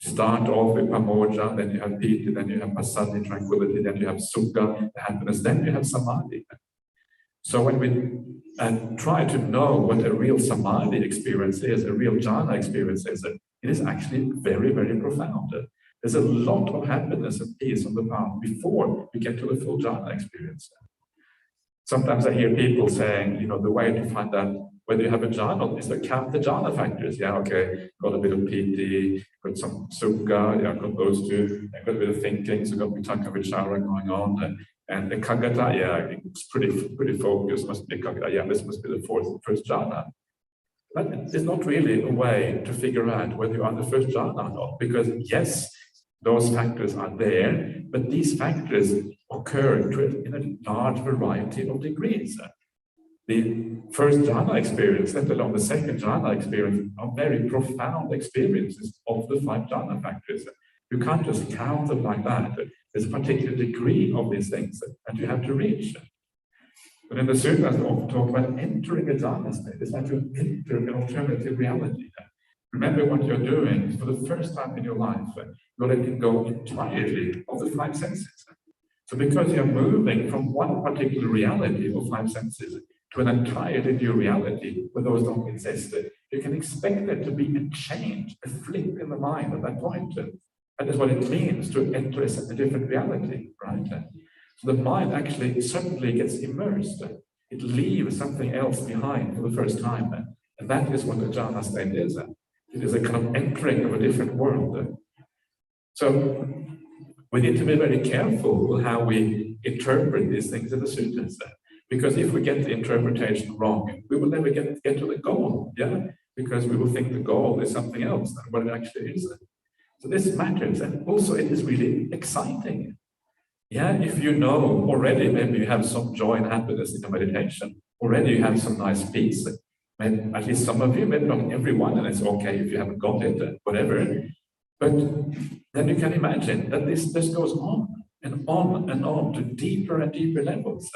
Start off with pamoja, then you have piti, then you have passaddhi, tranquility, then you have sukha, happiness, then you have samadhi. So when we try to know what a real samadhi experience is, a real jhana experience is, it is actually very, very profound. There's a lot of happiness and peace on the path before we get to the full jhana experience. Sometimes I hear people saying, you know, the way to find out whether you have a jhana is to count the jhana factors. Yeah, okay, got a bit of piti, got some sukha, yeah, got those two, got a bit of thinking, so got paṭicca-vichara going on, and the kaggata, yeah, it's pretty focused, must be kaggata, yeah, this must be the first jhana. But there's not really a way to figure out whether you're on the first jhana or not, because yes, those factors are there, but these factors occur in a large variety of degrees. The first jhana experience, let alone the second jhana experience, are very profound experiences of the 5 jhana factors. You can't just count them like that. There's a particular degree of these things that you have to reach. But in the sutras, they often talk about entering a jhana state. It's like you enter an alternative reality. Remember what you're doing for the first time in your life. You're letting go entirely of the 5 senses. So because you're moving from one particular reality of 5 senses to an entirely new reality where those don't exist, you can expect there to be a change, a flip in the mind at that point. That is what it means to enter a different reality, right? So the mind actually suddenly gets immersed. It leaves something else behind for the first time. And that is what the jhana state is. It is a kind of entering of a different world. So we need to be very careful with how we interpret these things in the sutras. Because if we get the interpretation wrong, we will never get to the goal, yeah? Because we will think the goal is something else than what it actually is. So this matters, and also it is really exciting. Yeah, if you know already, maybe you have some joy and happiness in your meditation, already you have some nice peace. Maybe, at least some of you, maybe not everyone, and it's okay if you haven't got it, whatever. But then you can imagine that this goes on and on and on to deeper and deeper levels.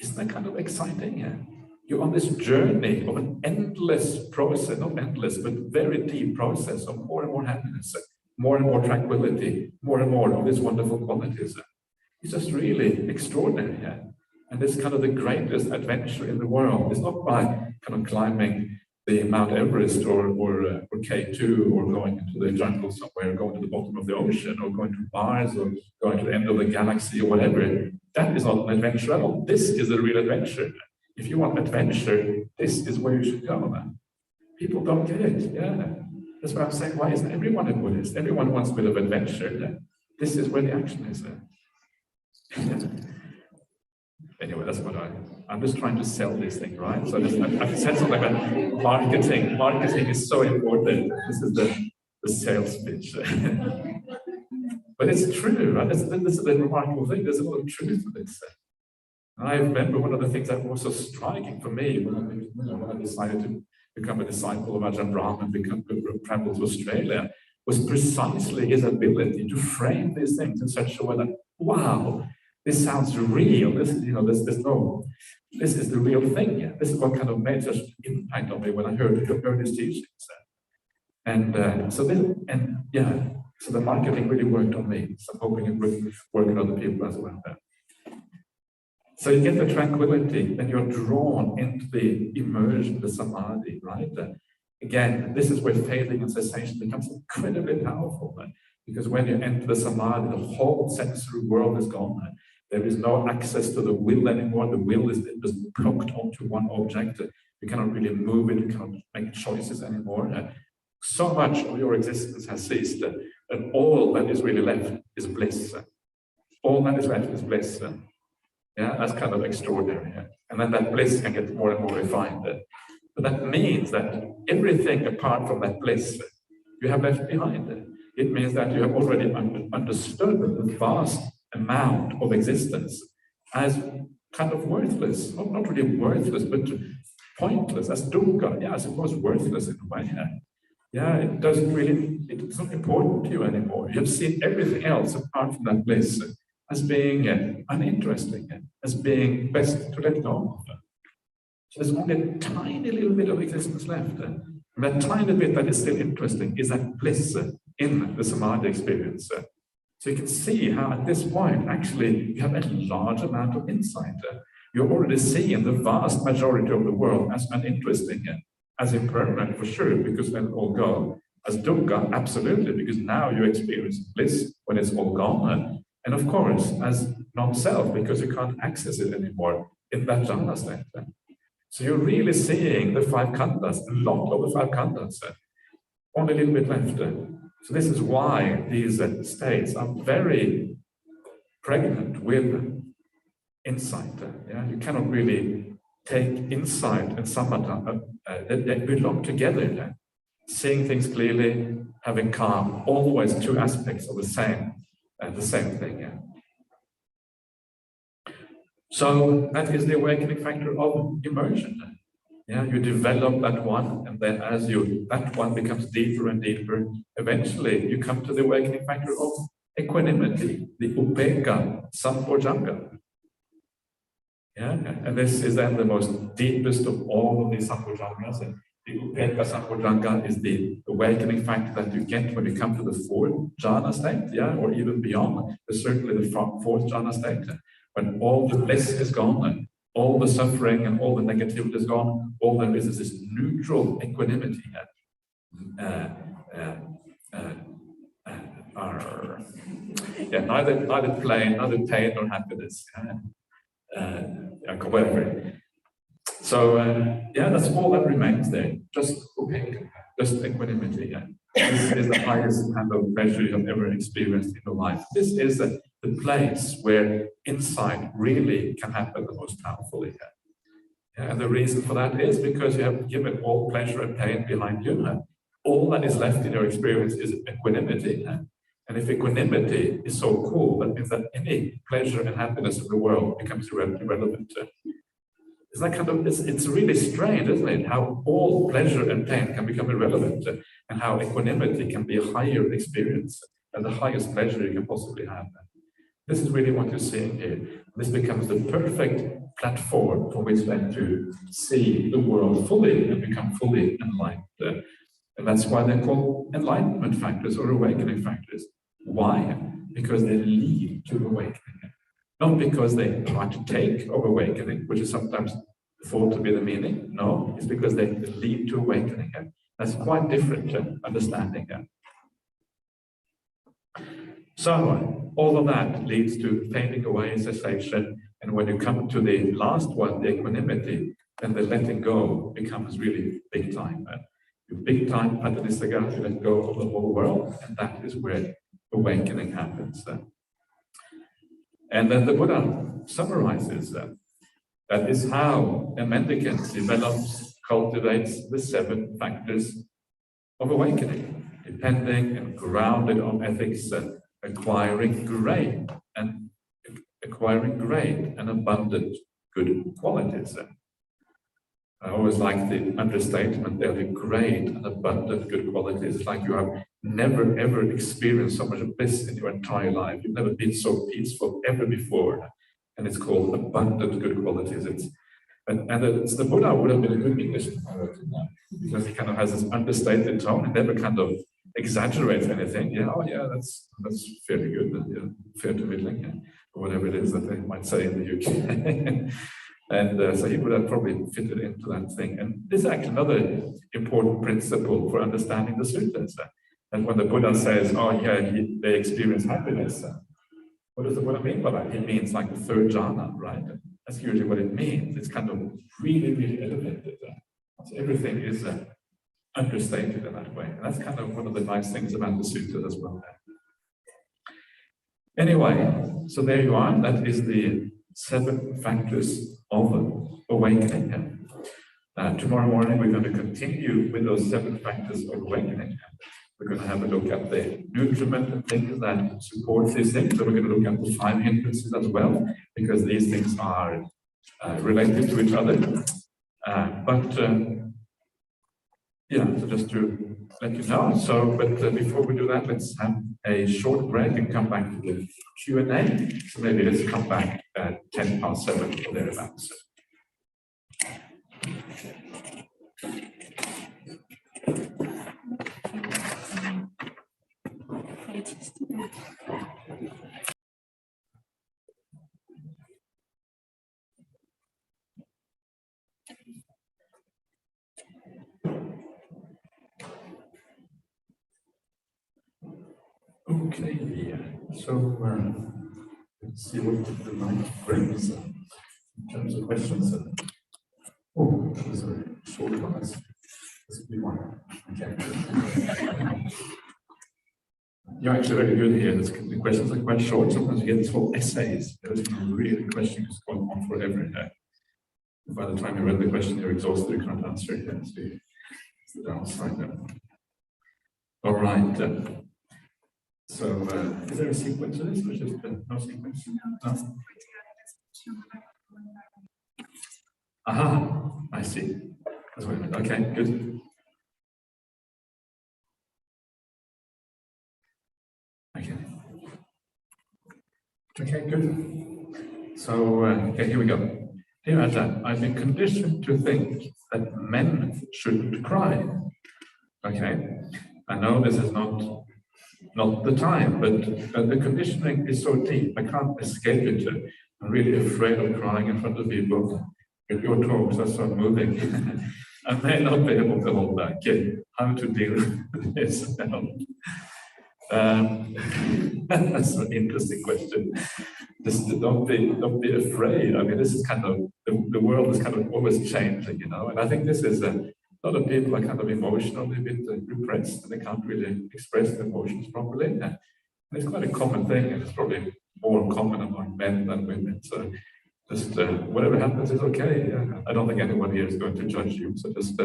Isn't that kind of exciting? Yeah? You're on this journey of an endless process, not endless, but very deep process of more and more happiness, more and more tranquility, more and more of these wonderful qualities. It's just really extraordinary. Yeah? And it's kind of the greatest adventure in the world. It's not by kind of climbing the Mount Everest or K2 or going into the jungle somewhere, going to the bottom of the ocean or going to Mars or going to the end of the galaxy or whatever. That is not an adventure at all. This is a real adventure. If you want adventure, this is where you should go. People don't get it. Yeah. That's why I'm saying, why isn't everyone a Buddhist? Everyone wants a bit of adventure. Yeah? This is where the action is. Anyway, that's what I'm just trying to sell this thing, right? So I've said something about marketing. Marketing is so important. This is the sales pitch. But it's true, right? This is the remarkable thing. There's a lot of truth to this. And I remember one of the things that was so striking for me when I decided to become a disciple of Ajahn Brahmali and travel to Australia was precisely his ability to frame these things in such a way that, wow, this sounds real. This is the real thing. Yeah. This is what kind of made such an impact on me when I heard his teachings. So the marketing really worked on me. So I'm hoping it will work on other people as well. So you get the tranquility, and you're drawn into the immersion, the samadhi, right? Again, this is where failing and cessation becomes incredibly powerful. Because when you enter the samadhi, the whole sensory world is gone. There is no access to the will anymore. The will is just blocked onto one object. You cannot really move it. You cannot make choices anymore. So much of your existence has ceased, and all that is really left is bliss. All that is left is bliss. Yeah, that's kind of extraordinary. Yeah? And then that bliss can get more and more refined. But that means that everything apart from that bliss you have left behind. It means that you have already understood the vast amount of existence as kind of worthless. Not really worthless, but pointless, as dukkha. Yeah, I suppose worthless in a way. Yeah, it's not important to you anymore. You have seen everything else apart from that bliss as being uninteresting, as being best to let go of. So there's only a tiny little bit of existence left. And that tiny bit that is still interesting is that bliss in the samadhi experience. So you can see how at this point, actually, you have a large amount of insight. You're already seeing the vast majority of the world as uninteresting, as impermanent for sure, because when it all go. As dukkha, absolutely, because now you experience bliss when it's all gone. And of course, as non-self, because you can't access it anymore in that jhana state. So you're really seeing the five khandhas, a lot of the five khandhas, only a little bit left. So this is why these states are very pregnant with insight. Yeah? You cannot really take insight and samatha, they belong together. Seeing things clearly, having calm, always two aspects of the same thing. Yeah. So that is the awakening factor of immersion. Yeah, you develop that one, and then as that one becomes deeper and deeper, eventually you come to the awakening factor of equanimity, the paṭicca-samuppāda. Yeah, and this is then the most deepest of all of these sampurjangas. The paṭicca-samuppāda is the awakening factor that you get when you come to the fourth jhana state, yeah, or even beyond, but certainly the fourth jhana state, when all the bliss is gone, all the suffering and all the negativity is gone, all there is this neutral equanimity. Neither pain nor happiness. Whatever. So that's all that remains there. Just equanimity. This is the highest kind of pleasure you have ever experienced in your life. This is the place where insight really can happen the most powerfully. And the reason for that is because you have given all pleasure and pain behind you. All that is left in your experience is equanimity. And if equanimity is so cool, that means that any pleasure and happiness of the world becomes irrelevant. It's that kind of, it's really strange, isn't it? How all pleasure and pain can become irrelevant, and how equanimity can be a higher experience and the highest pleasure you can possibly have. This is really what you're seeing here. This becomes the perfect platform for which then to see the world fully and become fully enlightened. And that's why they're called enlightenment factors or awakening factors. Why? Because they lead to awakening. Not because they partake of awakening, which is sometimes thought to be the meaning. No, it's because they lead to awakening. That's quite different understanding. So, all of that leads to fading away, cessation, and when you come to the last one, the equanimity, then the letting go becomes really big time. Big time paṭicca-samuppāda, you let go of the whole world, and that is where awakening happens. And then the Buddha summarizes that is how a mendicant develops, cultivates the 7 factors of awakening, depending and grounded on ethics, acquiring great and abundant good qualities. I always like the understatement there, the great and abundant good qualities. It's like you have never ever experienced so much bliss in your entire life. You've never been so peaceful ever before. And it's called abundant good qualities. It's the Buddha would have been a good English poet, because he kind of has this understated tone and never kind of exaggerates anything. Yeah, oh yeah, that's fairly good, fair to middling, or whatever it is that they might say in the UK. And so he would have probably fitted into that thing. And this is actually another important principle for understanding the suttas. And when the Buddha says, oh yeah, they experience happiness, what does the Buddha mean by that? It means like the third jhana, right? That's usually what it means. It's kind of really, really elevated. So everything is understated in that way. And that's kind of one of the nice things about the sutta as well. Anyway, so there you are. That is the 7 factors of awakening. Tomorrow morning we're going to continue with those 7 factors of awakening. We're going to have a look at the nutriment and things that support these things. So we're going to look at the 5 hindrances as well, because these things are related to each other. Yeah, so just to let you know. So, but before we do that, let's have a short break and come back to the Q&A. So maybe let's come back at 7:10 or thereabouts. Okay, so let's see what the night brings in terms of questions. Oh, that was a short one. That's a good one. Okay. You're actually very good here. The questions are quite short. Sometimes you get these whole essays. There's really questions going on forever. By the time you read the question, you're exhausted, you can't answer it. So it's the downside there. All right. So, is there a sequence to this, or just no sequence? No? Aha, I see. That's what I meant. Okay, good. Okay. Okay, good. So, okay, here we go. Dear Ajahn, I've been conditioned to think that men shouldn't cry. Okay, I know this is not the time, but the conditioning is so deep, I can't escape it. I'm really afraid of crying in front of people. If your talks are so moving, I may not be able to hold back. How to deal with this? That's an interesting question. Just don't be afraid. I mean, this is kind of the world is kind of always changing, and I think this is a lot of people are kind of emotionally a bit repressed, and they can't really express their emotions properly. And it's quite a common thing, and it's probably more common among men than women. So just whatever happens is okay. I don't think anyone here is going to judge you. So just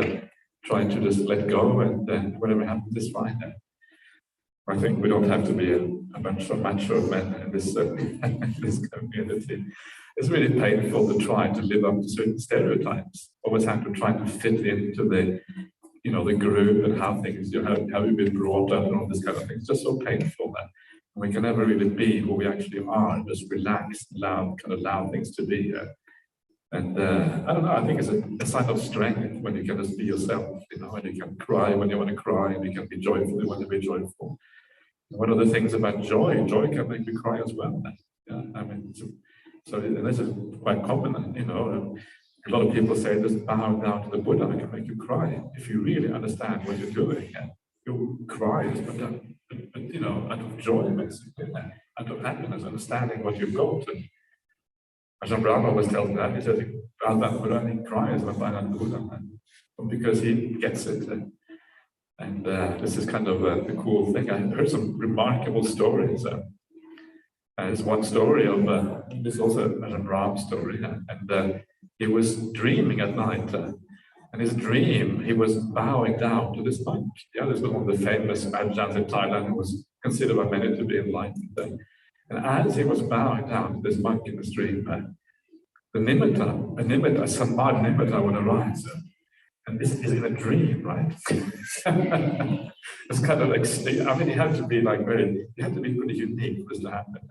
try to just let go, and whatever happens is fine. I think we don't have to be a bunch of macho men in this community. It's really painful to try to live up to certain stereotypes. Always have to try to fit into the, the group and how things, how we've been brought up and all this kind of thing. It's just so painful that we can never really be who we actually are, just relaxed, allow things to be. And I don't know, I think it's a sign of strength when you can just be yourself, and you can cry when you want to cry, and you can be joyful when you want to be joyful. One of the things about joy can make you cry as well. Yeah, I mean, so this is quite common, a lot of people say just bow down to the Buddha, it can make you cry. If you really understand what you're doing, you'll cry, but out of joy, basically, out of happiness, understanding what you've got. Ajahn Brahmali always tells me that. He says, bow down to the Buddha, and he cries when bow down to the Buddha, because he gets it. And this is kind of the cool thing. I heard some remarkable stories. There's one story of, this is also a Ajahn Brahm story, and he was dreaming at night. And his dream, he was bowing down to this monk. Yeah, this was one of the famous Ajahns in Thailand, who was considered by many to be enlightened. And as he was bowing down to this monk in the dream, the nimitta, a samadhi nimitta would arise. And this is in a dream, right? It's kind of like, I mean, you have to be pretty unique for this to happen.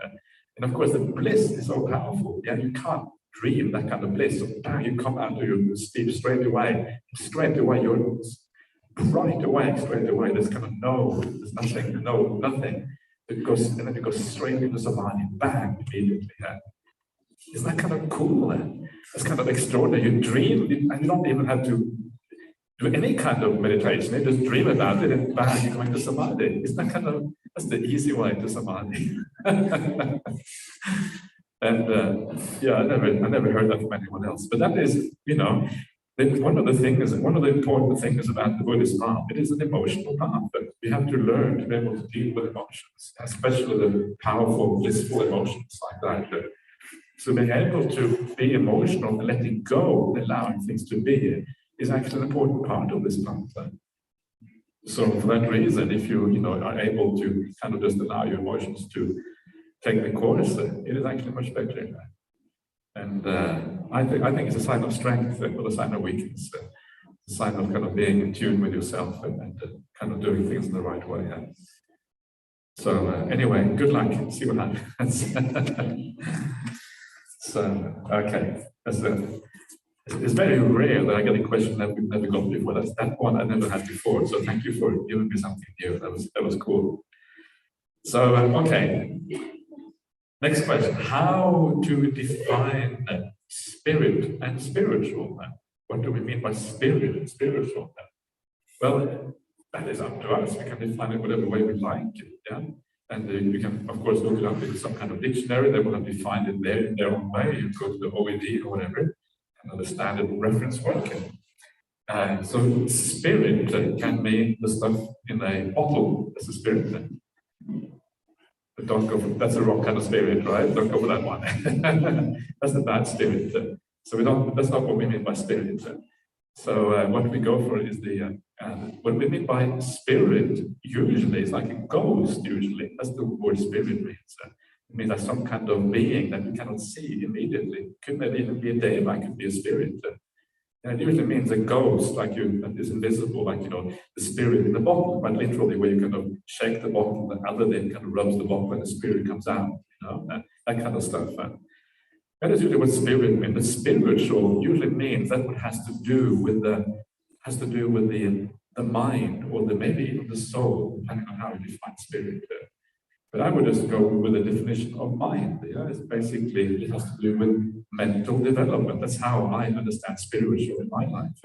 And of course, the bliss is so powerful. Yeah, you can't dream that kind of bliss. So bang, you come out of your sleep straight away. You're right away, straight away. There's kind of there's nothing. And then it goes straight into samadhi, bang, immediately. Yeah. Isn't that kind of cool? That's kind of extraordinary. You dream, and you don't even have to do any kind of meditation. You just dream about it, and bang, you're going to samadhi. Isn't that that's the easy way to samadhi? And yeah, I never heard that from anyone else. But that is, one of the important things about the Buddhist path, it is an emotional path. That we have to learn to be able to deal with emotions, especially the powerful, blissful emotions like that. So being able to be emotional and letting go, allowing things to be, is actually an important part of this path. So for that reason, if you are able to kind of just allow your emotions to take the course, it is actually much better. And I think it's a sign of strength or a sign of weakness, a sign of kind of being in tune with yourself and kind of doing things in the right way. So anyway, good luck. See what happens. So okay, it's very rare that I get a question that we've never got before. That's that one I never had before. So thank you for giving me something new. That was cool. So okay. Next question, how to define spirit and spiritual? What do we mean by spirit and spiritual? Well, that is up to us. We can define it whatever way we like. Yeah? And you can, of course, look it up in some kind of dictionary. They will have defined it there in their own way. You go to the OED or whatever, kind of the standard reference work. So spirit can mean the stuff in a bottle. That's a spirit. But don't go for, that's the wrong kind of spirit, right? Don't go for that one. That's the bad spirit. So that's not what we mean by spirit. So what we go for is what we mean by spirit usually is like a ghost usually. That's the word spirit means. It means that's some kind of being that we cannot see immediately. Could maybe even be a deva, could be a spirit. And it usually means a ghost, like that is invisible, like the spirit in the bottle, but literally where you kind of shake the bottle, the other then kind of rubs the bottle and the spirit comes out, that kind of stuff. That is usually what spirit means. The spiritual usually means that what has to do with the mind, or maybe even the soul, depending on how you define spirit. But I would just go with the definition of mind. Yeah? It's basically, it has to do with mental development. That's how I understand spiritual in my life.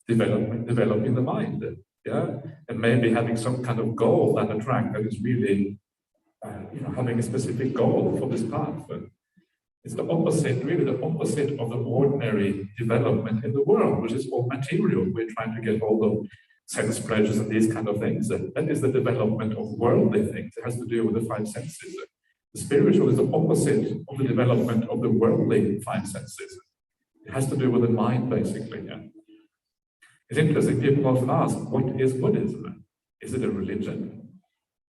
Developing the mind. Yeah? And maybe having some kind of goal down the track that is really, having a specific goal for this path. It's the opposite, really the opposite of the ordinary development in the world, which is all material. We're trying to get hold of sense pleasures and these kind of things. That is the development of worldly things. It has to do with the five senses. The spiritual is the opposite of the development of the worldly five senses. It has to do with the mind, basically. Yeah. It's interesting, people often ask, what is Buddhism? Is it a religion?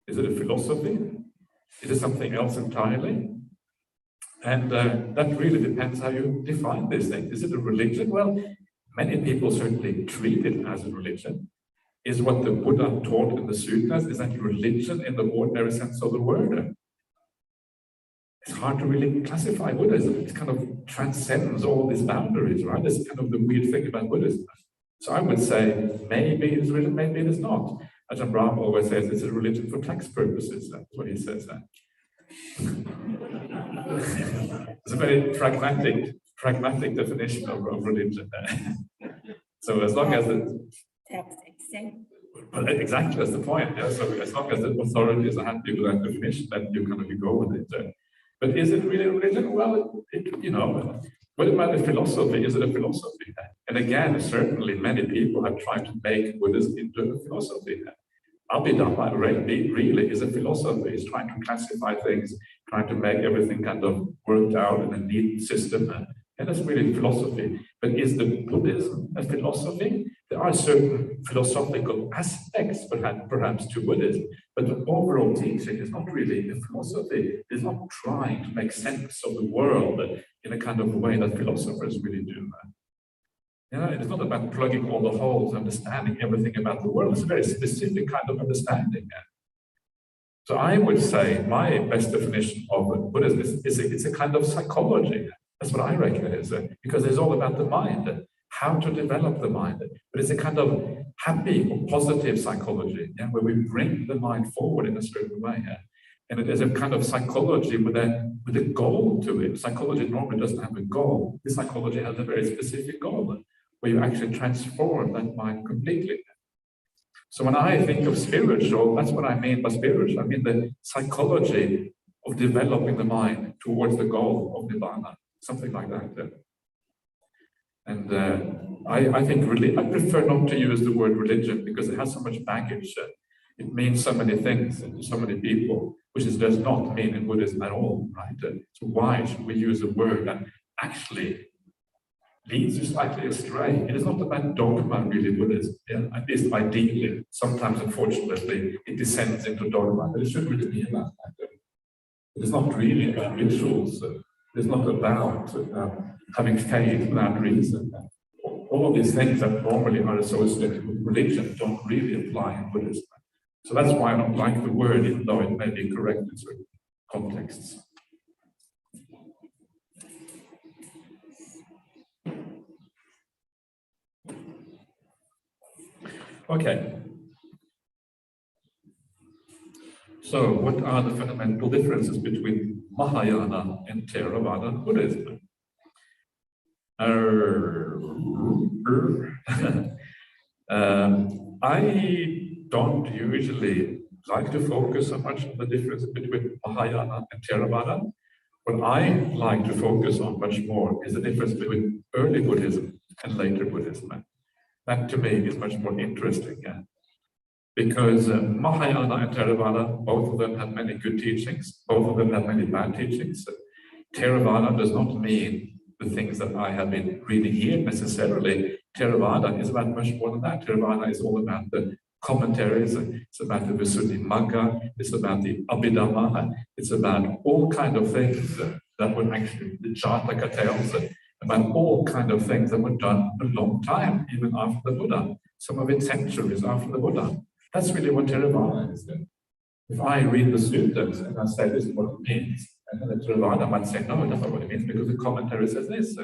Is it a philosophy? Is it something else entirely? And that really depends how you define this thing. Is it a religion? Well, many people certainly treat it as a religion. Is what the Buddha taught in the suttas, is that religion in the ordinary sense of the word? It's hard to really classify Buddhism. It kind of transcends all these boundaries, right? That's kind of the weird thing about Buddhism. So I would say maybe it's religion, maybe it is not. Ajahn Brahmali always says it's a religion for tax purposes. That's what he says. It's a very pragmatic definition of religion. So as long as well, exactly, that's the point. Yeah? So as long as the authorities are happy with that definition, then you go with it. But is it really a religion? Well, what about the philosophy? Is it a philosophy? And again, certainly many people have tried to make Buddhism into a philosophy. Abhidhamma really is a philosophy. It's trying to classify things, trying to make everything kind of worked out in a neat system. And that's really philosophy. But is the Buddhism a philosophy? There are certain philosophical aspects, perhaps, to Buddhism, but the overall teaching is not really a philosophy. It's not trying to make sense of the world in a kind of way that philosophers really do. It's not about plugging all the holes, understanding everything about the world. It's a very specific kind of understanding. So I would say my best definition of Buddhism is it's a kind of psychology. That's what I reckon it is, because it's all about the mind, how to develop the mind. But it's a kind of happy or positive psychology, where we bring the mind forward in a certain way. And it is a kind of psychology with a goal to it. Psychology normally doesn't have a goal. This psychology has a very specific goal, where you actually transform that mind completely. So when I think of spiritual, that's what I mean by spiritual. I mean the psychology of developing the mind towards the goal of Nibbana, something like that. And I think really, I prefer not to use the word religion because it has so much baggage. It means so many things to so many people, which does not mean in Buddhism at all, right? So why should we use a word that actually leads you slightly astray? It is not about dogma, really, Buddhism. At least ideally. Sometimes, unfortunately, it descends into dogma, but it shouldn't really be about that. It is not really about rituals. It's not about having faith without reason. All of these things that normally are associated with religion don't really apply in Buddhism. So that's why I don't like the word, even though it may be correct in certain contexts. Okay. So what are the fundamental differences between Mahayana and Theravada Buddhism? I don't usually like to focus so much on the difference between Mahayana and Theravada. What I like to focus on much more is the difference between early Buddhism and later Buddhism. That to me is much more interesting. Because Mahayana and Theravada, both of them have many good teachings, both of them have many bad teachings. Theravada does not mean the things that I have been reading here necessarily. Theravada is about much more than that. Theravada is all about the commentaries, it's about the Visuddhimagga, it's about the Abhidhamma, it's about all kind of things that were actually the Jataka tales, about all kind of things that were done a long time, even after the Buddha, some of it centuries after the Buddha. That's really what Theravada is. If I read the suttas and I say this is what it means, and then the Theravada might say, no, that's not what it means because the commentary says this.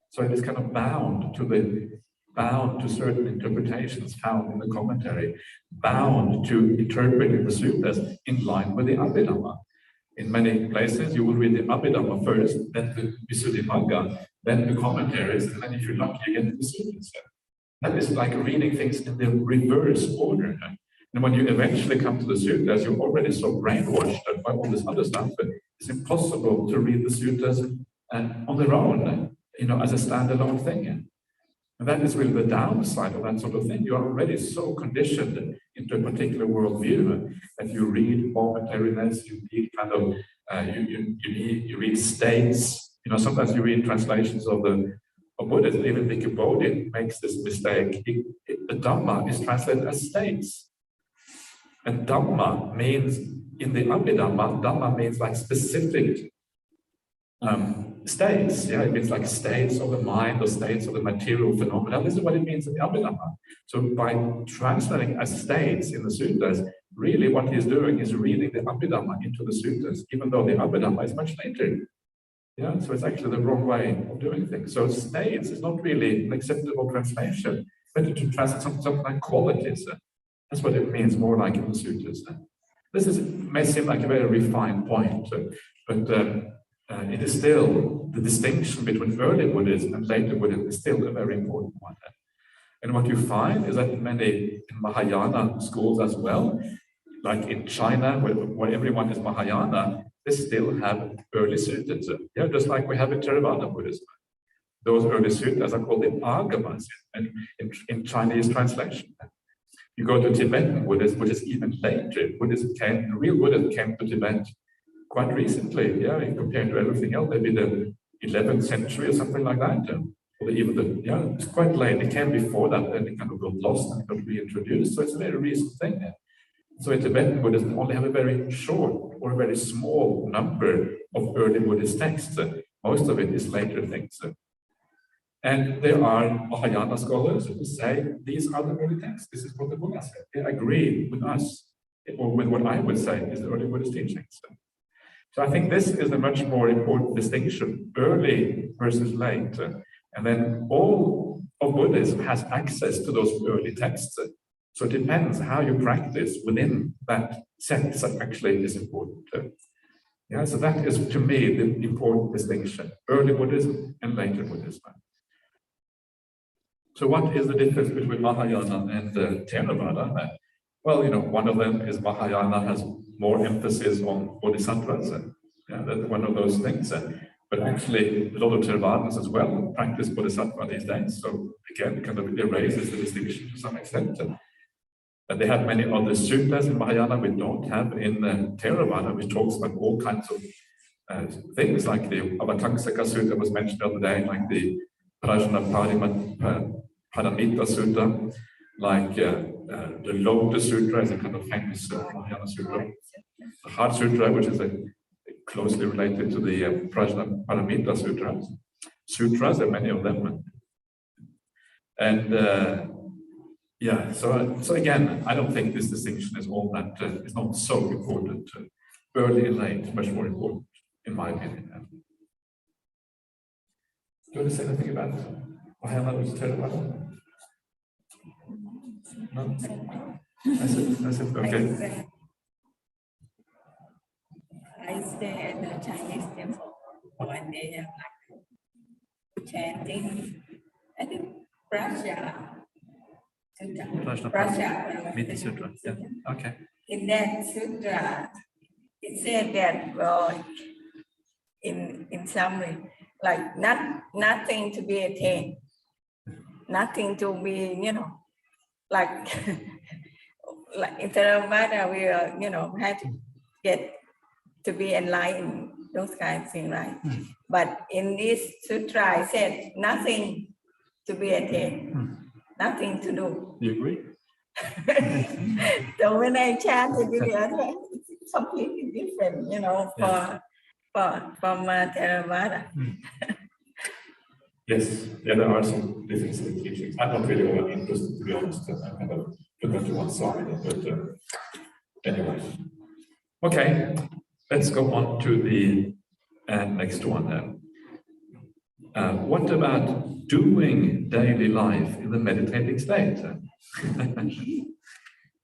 So it is kind of bound to certain interpretations found in the commentary, bound to interpreting the suttas in line with the Abhidhamma. In many places, you will read the Abhidhamma first, then the Visuddhimagga, then the commentaries, and then if you're lucky, you get the suttas. That is like reading things in the reverse order. And when you eventually come to the suttas, you're already so brainwashed by all this other stuff that it's impossible to read the suttas on their own, as a standalone thing. And that is really the downside of that sort of thing. You are already so conditioned into a particular worldview that you read momentariness, you read kind of, you read states. Sometimes you read translations of Buddhism. Even Bhikkhu Bodhi makes this mistake. The Dhamma is translated as states. And Dhamma means, in the Abhidhamma, Dhamma means like specific states. It means like states of the mind or states of the material phenomena. This is what it means in the Abhidhamma. So by translating as states in the suttas, really what he's doing is reading the Abhidhamma into the suttas, even though the Abhidhamma is much later. So it's actually the wrong way of doing things. So states is not really an acceptable translation, better to translate something like qualities. That's what it means more like in the suttas. This may seem like a very refined point, but it is still, the distinction between early Buddhism and later Buddhism is still a very important one. And what you find is that in Mahayana schools as well, like in China, where everyone is Mahayana, they still have early suttas. Just like we have in Theravada Buddhism. Those early suttas are called the agamas in Chinese translation. You go to Tibetan Buddhism, which is even later. The real Buddhism came to Tibet quite recently, compared to everything else, maybe the 11th century or something like that. Or even it's quite late. It came before that, then it kind of got lost and got reintroduced. So it's a very recent thing. So in Tibetan Buddhism, only have a very short or a very small number of early Buddhist texts. Most of it is later things. And there are Mahayana scholars who say these are the early texts. This is what the Buddha said. They agree with us, or with what I would say is the early Buddhist teachings. So I think this is a much more important distinction, early versus late. And then all of Buddhism has access to those early texts. So it depends how you practice within that sense that actually is important. Yeah, so that is, to me, the important distinction, early Buddhism and later Buddhism. So what is the difference between Mahayana and Theravada? Well, one of them is Mahayana has more emphasis on bodhisattvas. Yeah, that's one of those things. But actually, a lot of Theravadins as well practice bodhisattva these days. So again, kind of erases the distinction to some extent. And they have many other suttas in Mahayana we don't have in Theravada, which talks about all kinds of things, like the paṭicca-samuppāda sutta was mentioned the other day, like the paramita sutta, like the Lotus Sutra is a kind of famous Mahayana sutra. The Heart Sutra, which is closely related to the paramita sutras. Sutras, there are many of them. And yeah, so again, I don't think this distinction is all that, it's not so important. Early and late, much more important, in my opinion. Do you want to say anything about Mahayana versus Theravada? No? I said, okay. I stay at the Chinese temple when they have like chanting. I think Mita Sutra. Yeah. Okay. In that sutra, it said that, well, in summary, like nothing to be attained, nothing to be, like like in Theravada, we are, had to get to be enlightened, those kind of things, right? But in this sutra, it said nothing to be attained, nothing to do. You agree? So when I chanted it's completely different, from Theravada. Yes, yeah, there are some differences in teachings. I'm not really all that interested, to be honest. I kind of put that to one side, but anyway. Okay, let's go on to the next one then. What about doing daily life in the meditating state?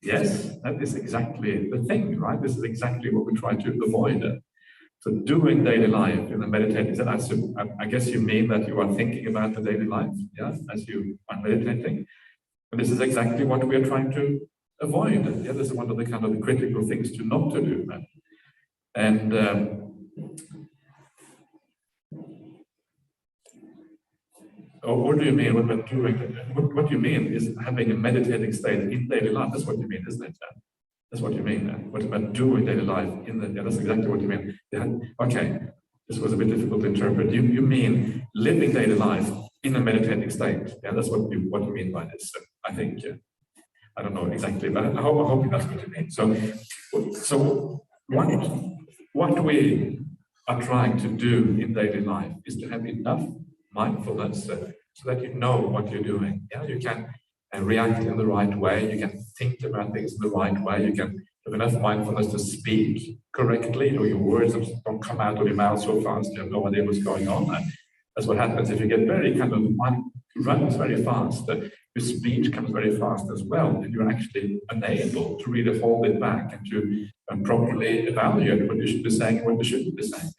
Yes, that is exactly the thing, right? This is exactly what we try to avoid. So doing daily life in the meditating state, I guess you mean that you are thinking about the daily life, yeah, as you are meditating. And this is exactly what we are trying to avoid. Yeah, this is one of the kind of critical things to not to do. And what do you mean when doing? What you mean is having a meditating state in daily life. That's what you mean, isn't it? That's what you mean. What about doing daily life in the? Yeah, that's exactly what you mean. Yeah. Okay, this was a bit difficult to interpret. You mean living daily life in a meditating state? Yeah, that's what you mean by this. I think. I don't know exactly, but I hope that's what you mean. So what we are trying to do in daily life is to have enough mindfulness so that you know what you're doing. Yeah, you can react in the right way. You can think about things in the right way. You can have enough mindfulness to speak correctly, or your words don't come out of your mouth so fast you have no idea what's going on. And that's what happens if you get very kind of mind runs very fast. Your speech comes very fast as well, and you're actually unable to really hold it back and to properly evaluate what you should be saying and what you shouldn't be saying.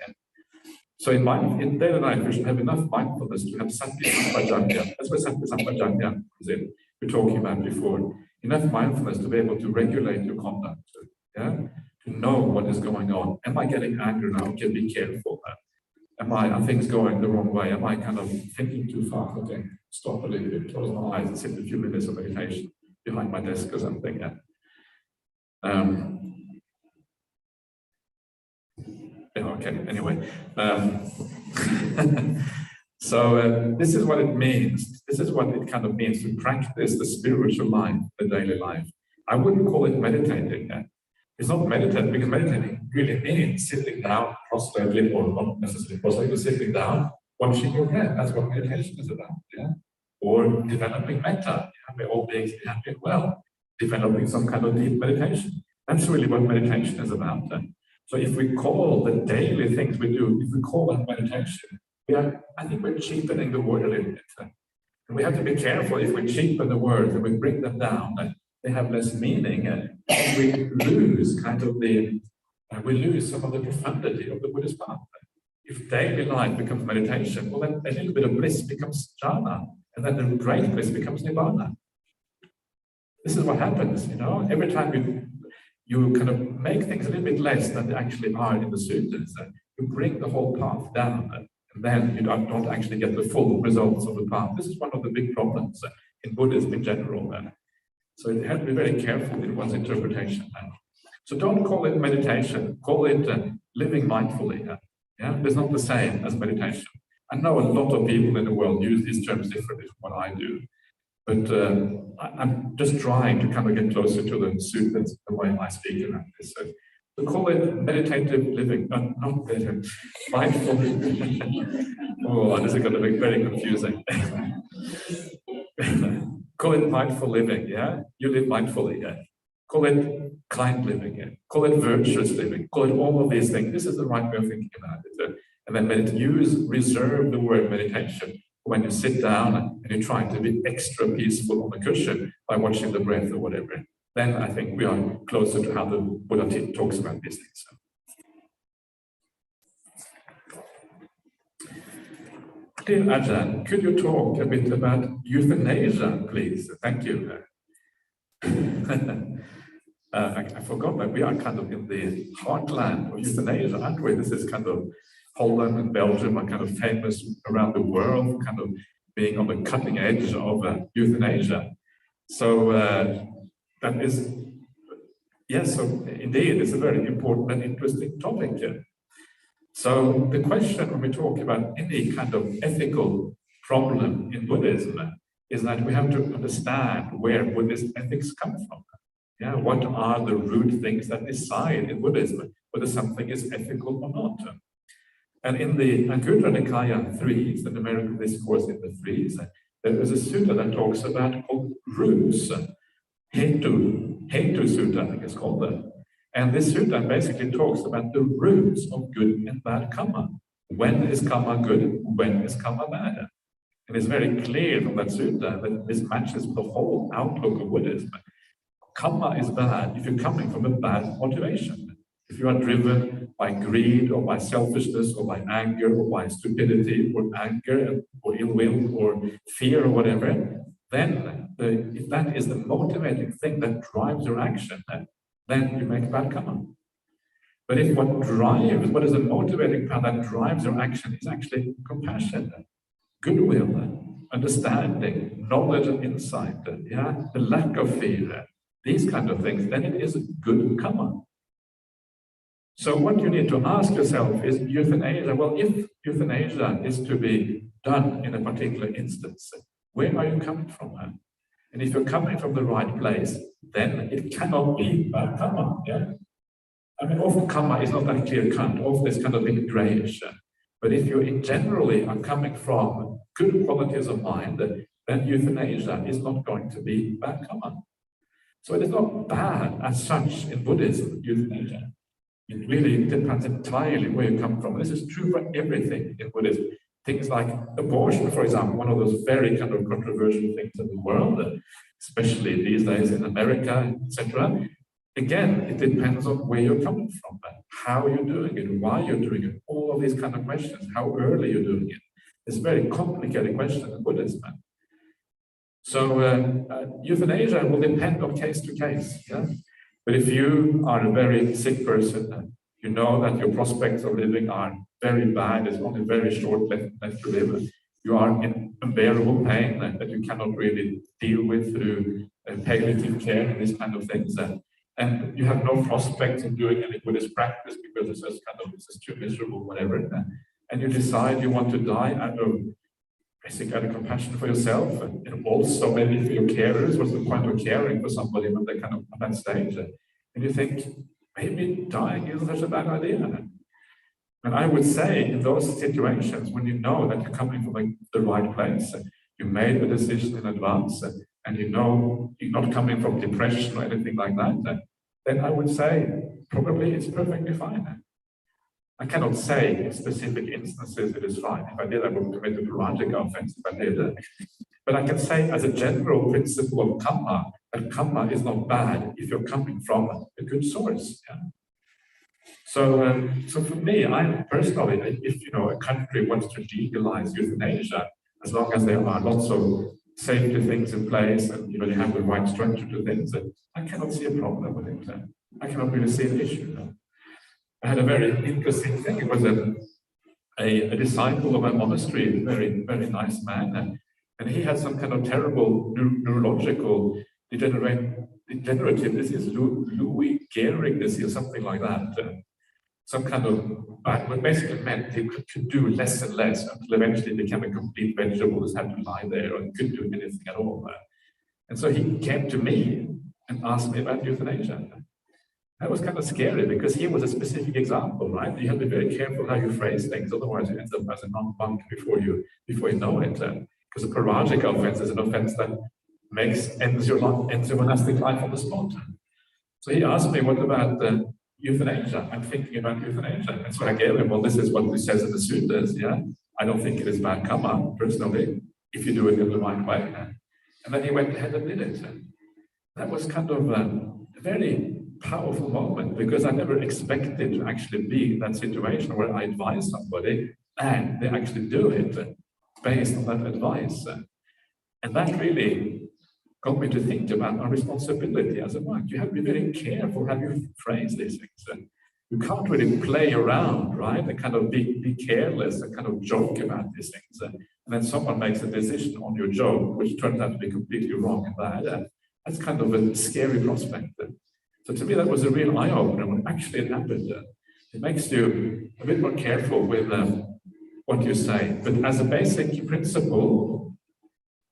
So in daily life, we should have enough mindfulness to have sati-sampajanya. That's what sati-sampajanya is in. We're talking about before. Enough mindfulness to be able to regulate your conduct. Yeah, to know what is going on. Am I getting angry now? Okay, be careful. Are things going the wrong way? Am I kind of thinking too fast? Okay, stop a little bit, close my eyes, and sit a few minutes of meditation behind my desk or something. Yeah. Okay, anyway. So this is what it means. This is what it kind of means to practice the spiritual life, the daily life. I wouldn't call it meditating. It's not meditating, because meditating really means sitting down prostrate or not necessarily prostrate, but sitting down, watching your breath. That's what meditation is about. Yeah? Or developing metta, where all beings be happy and well, developing some kind of deep meditation. That's really what meditation is about. So if we call the daily things we do, if we call that meditation, I think we're cheapening the word a little bit. And we have to be careful if we cheapen the words and we bring them down, they have less meaning, and we lose kind of we lose some of the profundity of the Buddhist path. If daily life becomes meditation, well, then a little bit of bliss becomes jhana, and then the great bliss becomes nibbana. This is what happens, every time you kind of make things a little bit less than they actually are in the suttas, you bring the whole path down, and then you don't actually get the full results of the path. This is one of the big problems in Buddhism in general. So you have to be very careful in one's interpretation. So don't call it meditation, call it living mindfully. It's not the same as meditation. I know a lot of people in the world use these terms differently from what I do, but I'm just trying to kind of get closer to the suttas, the way I speak around this. So call it meditative living, not meditative, mindful. Oh, this is going to be very confusing. Call it mindful living, You live mindfully, Call it kind living, Call it virtuous living, call it all of these things. This is the right way of thinking about it. And then reserve the word meditation when you sit down and you're trying to be extra peaceful on the cushion by watching the breath or whatever. Then I think we are closer to how the Buddha talks about these things. Dear Ajahn, could you talk a bit about euthanasia, please? Thank you. I forgot that we are kind of in the heartland of euthanasia, aren't we? This is kind of Holland and Belgium are kind of famous around the world, kind of being on the cutting edge of euthanasia. So that is, yes, so indeed, it's a very important and interesting topic here. So the question when we talk about any kind of ethical problem in Buddhism is that we have to understand where Buddhist ethics come from. What are the root things that decide in Buddhism whether something is ethical or not? And in the Anguttara Nikaya 3, it's the numerical discourse in the 3s, there is a sutta that talks about called roots, Hetu Sutta, I think it's called that. And this sutta basically talks about the roots of good and bad karma. When is karma good? When is karma bad? And it's very clear from that sutta that this matches the whole outlook of Buddhism. Karma is bad if you're coming from a bad motivation. If you are driven by greed or by selfishness or by anger or by stupidity or anger or ill will or fear or whatever, then if that is the motivating thing that drives your action, then you make bad karma. But if what is the motivating power that drives your action is actually compassion, goodwill, understanding, knowledge and insight, the lack of fear, these kind of things, then it is good karma. So what you need to ask yourself is euthanasia. Well, if euthanasia is to be done in a particular instance, where are you coming from? And if you're coming from the right place, then it cannot be bad karma. I mean, often karma is not that clear-cut. Often it's kind of bit grayish. But if you generally are coming from good qualities of mind, then euthanasia is not going to be bad karma. So it is not bad as such in Buddhism, euthanasia. It really depends entirely where you come from. This is true for everything in Buddhism. Things like abortion, for example, one of those very kind of controversial things in the world, especially these days in America, etc. Again, it depends on where you're coming from, how you're doing it, why you're doing it, all of these kind of questions, how early you're doing it. It's a very complicated question in Buddhism. So euthanasia will depend on case to case. But if you are a very sick person, you know that your prospects of living are very bad, there's only very short left to live, you are in unbearable pain that you cannot really deal with through palliative care and these kind of things, and you have no prospects in doing any Buddhist practice because it's just kind of, this is too miserable, whatever, and you decide you want to die out of compassion for yourself and also maybe for your carers. What's the point of caring for somebody when they're kind of at that stage? And you think, maybe dying isn't such a bad idea. And I would say in those situations, when you know that you're coming from the right place, you made the decision in advance, and you know you're not coming from depression or anything like that, then I would say probably it's perfectly fine. I cannot say in specific instances it is fine. If I did, I would commit a paṭicca offense if I did. But I can say as a general principle of karma, that karma is not bad if you're coming from a good source. Yeah? So for me, I personally, if a country wants to legalize euthanasia, as long as there are lots of safety things in place and you have the right structure to things, I cannot see a problem with it. I cannot really see an issue. I had a very interesting thing. It was a disciple of a monastery, a very, very nice man, and he had some kind of terrible neurological degenerative disease, Louis Gehrig disease, something like that. Some kind of, what basically meant he could do less and less until eventually he became a complete vegetable, just had to lie there and couldn't do anything at all. And so he came to me and asked me about euthanasia. That was kind of scary because he was a specific example, right? You have to be very careful how you phrase things, otherwise you end up as a non-monk before you know it. Because a paṭicca offense is an offense that ends your monastic life on the spot. So he asked me, what about euthanasia? I'm thinking about euthanasia. And so I gave him, well, this is what it says in the suttas, yeah? I don't think it is bad karma, personally, if you do it in the right way. And then he went ahead and did it. That was kind of a very powerful moment because I never expected to actually be in that situation where I advise somebody and they actually do it based on that advice. And that really got me to think about our responsibility as a monk. You have to be very careful how you phrase these things. You can't really play around, right? And kind of be careless and kind of joke about these things. And then someone makes a decision on your joke, which turns out to be completely wrong and bad. That's kind of a scary prospect. So to me, that was a real eye-opener when actually it happened. It makes you a bit more careful with what you say. But as a basic principle,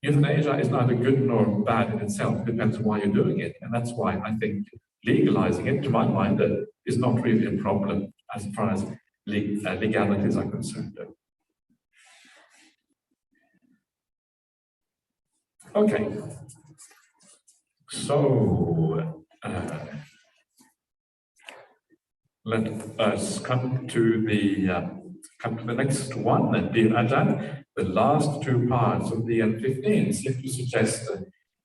euthanasia is neither good nor bad in itself. It depends on why you're doing it. And that's why I think legalizing it, to my mind, is not really a problem as far as legalities are concerned. Okay. So let us come to the next one, dear Ajahn. The last two parts of the N15 seem to suggest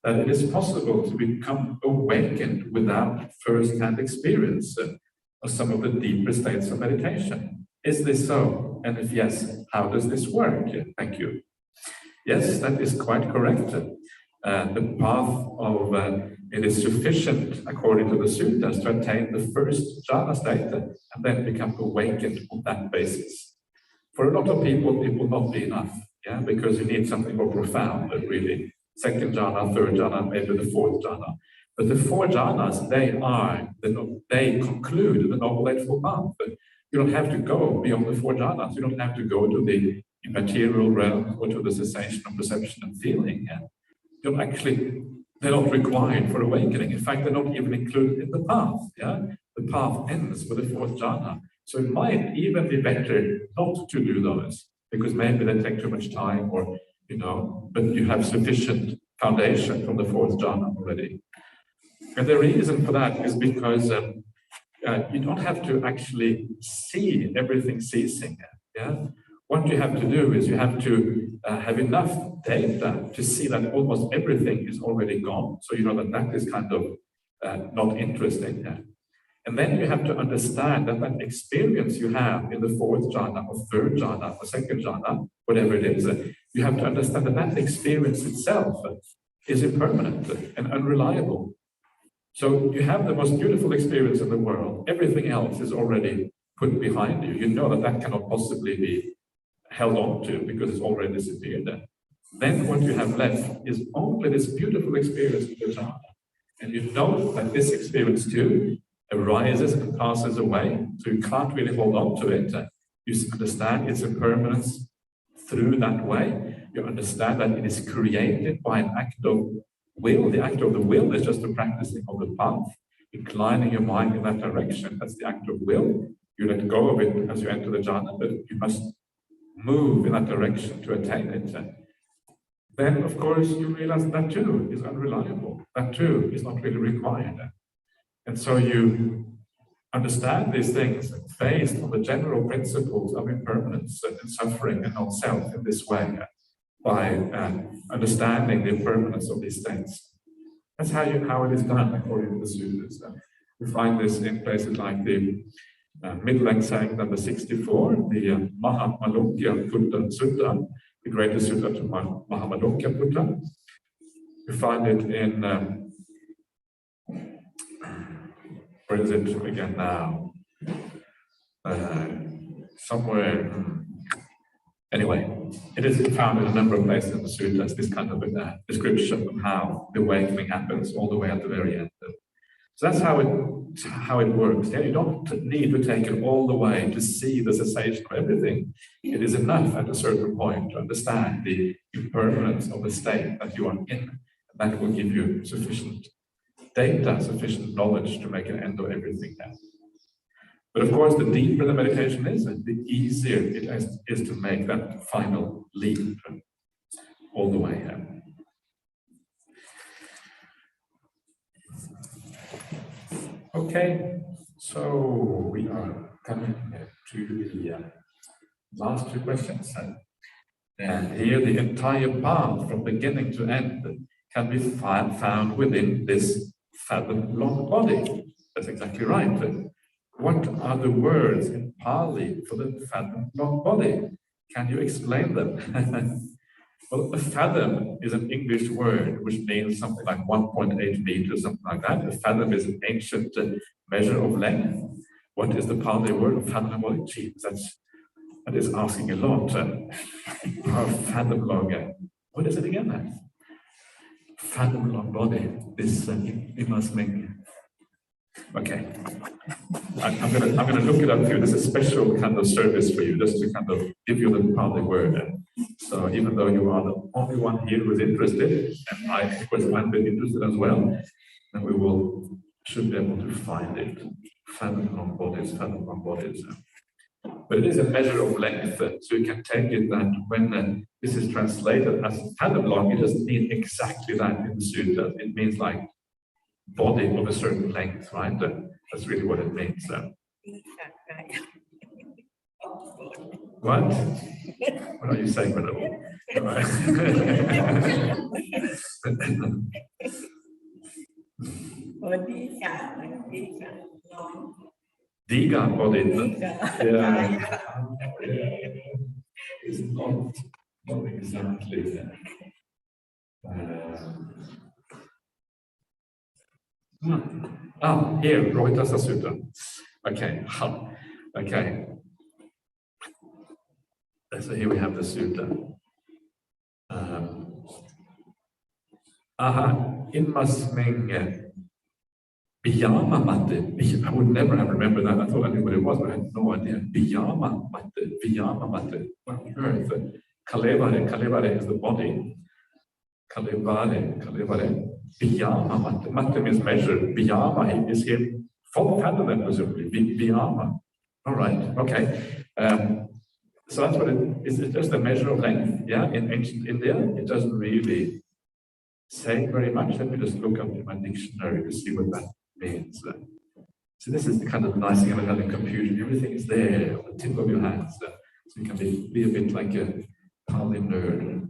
that it is possible to become awakened without first-hand experience of some of the deeper states of meditation. Is this so? And if yes, how does this work? Thank you. Yes, that is quite correct. The path of it is sufficient, according to the suttas, to attain the first jhana state and then become awakened on that basis. For a lot of people, it will not be enough, yeah, because you need something more profound, really. Second jhana, third jhana, maybe the fourth jhana. But the four jhanas, they conclude the Noble Eightfold Path. You don't have to go beyond the four jhanas. You don't have to go to the immaterial realm or to the cessation of perception and feeling. Yeah? They're not required for awakening. In fact, they're not even included in the path. Yeah? The path ends with the fourth jhana. So it might even be better not to do those, because maybe they take too much time or, but you have sufficient foundation from the fourth jhana already. And the reason for that is because you don't have to actually see everything ceasing. Yeah? What you have to do is you have to have enough data to see that almost everything is already gone. So you know that is kind of not interesting. Yeah? And then you have to understand that experience you have in the fourth jhana or third jhana or second jhana, whatever it is, you have to understand that experience itself is impermanent and unreliable. So you have the most beautiful experience in the world. Everything else is already put behind you. You know that cannot possibly be held on to because it's already disappeared. Then what you have left is only this beautiful experience of the jhana. And you know that this experience too arises and passes away, so you can't really hold on to it. You understand its impermanence through that way. You understand that it is created by an act of will. The act of the will is just a practicing of the path. inclining your mind in that direction. That's the act of will. You let go of it as you enter the jhana, but you must move in that direction to attain it. Then, of course, you realize that too is unreliable. That too is not really required. And so you understand these things based on the general principles of impermanence and suffering and non-self in this way, by understanding the impermanence of these states. That's how it is done according to the suttas. We find this in places like the middle-length saying number 64, the Mahamalokya Sutta, the greatest sutta to Mahamalokya Putta. We find it in, where is it again now? Somewhere. Anyway, it is found in a number of places in the suttas, this kind of a description of how the awakening happens all the way at the very end. So that's how it works. Yeah, you don't need to take it all the way to see the cessation of everything. It is enough at a certain point to understand the impermanence of the state that you are in. That will give you sufficient data, sufficient knowledge to make an end of everything else. But of course, the deeper the meditation is, the easier it is to make that final leap all the way here. Okay, so we are coming to the last two questions. And here the entire path from beginning to end can be found within this fathom-long body. That's exactly right. What are the words in Pali for the fathom-long body? Can you explain them? Well, a fathom is an English word which means something like 1.8 meters, something like that. A fathom is an ancient measure of length. What is the Pali word of fathom-long? Gee, that is asking a lot. Our fathom-long, what is it again? Fathom-long body. This it must mean. Okay, I'm gonna look it up for you. There's a special kind of service for you, just to kind of give you the Pali word. So even though you are the only one here who is interested, and I of course I'm very interested as well, then we should be able to find it. Fathom-long bodies, fathom-long bodies. But it is a measure of length, so you can take it that when this is translated as fathom-long, it doesn't mean exactly that in the sutta. It means like body of a certain length, right? That's really what it means. What? What are you saying, Venerable? Diga body. Yeah. It's not exactly. Here, Rohitasa Sutta. Okay. Okay. So here we have the sutta. Inmasming Biyama matte. I would never have remembered that. I thought I knew what it was, but I had no idea. Biyama matte. What on earth? Kalevare is the body. Kalevare. Biyama matte. Matte means measure. Biyama is here. Full fathom then, presumably. Biyama. All right. Okay. So that's what it is. It's just a measure of length. Yeah. In ancient India, it doesn't really say very much. Let me just look up in my dictionary to see what that means. So this is the kind of nice thing about having a computer. Everything is there on the tip of your hands. So you can be a bit like a Pali nerd.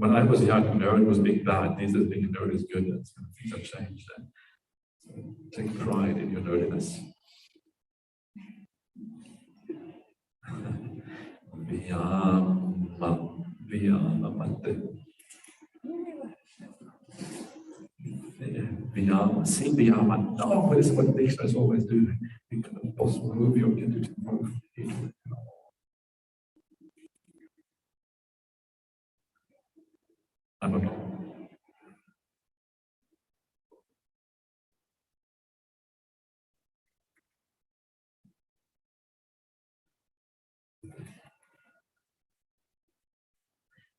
When I was young, nerd was big bad. These days, being a nerd is good. Things have changed. So take pride in your nerdiness. Viyama matte. Viyama, see Viyama. No, but it's what the dictionary is always doing. You can possibly move your identity. I don't know.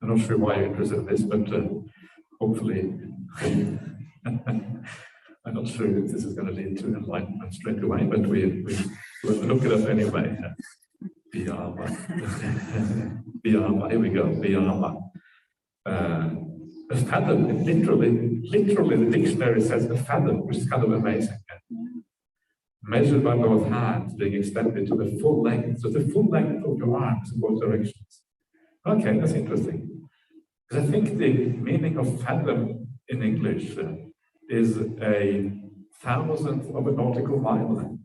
I'm not sure why you're interested in this, but hopefully, I'm not sure if this is going to lead to enlightenment straight away, but we'll look it up anyway. Vimala. Vimala, here we go, Vimala. A fathom, literally, the dictionary says a fathom, which is kind of amazing. Measured by both hands, being extended to the full length. So the full length of your arms in both directions. Okay, that's interesting. Because I think the meaning of fathom in English is 1,000th of a nautical mile.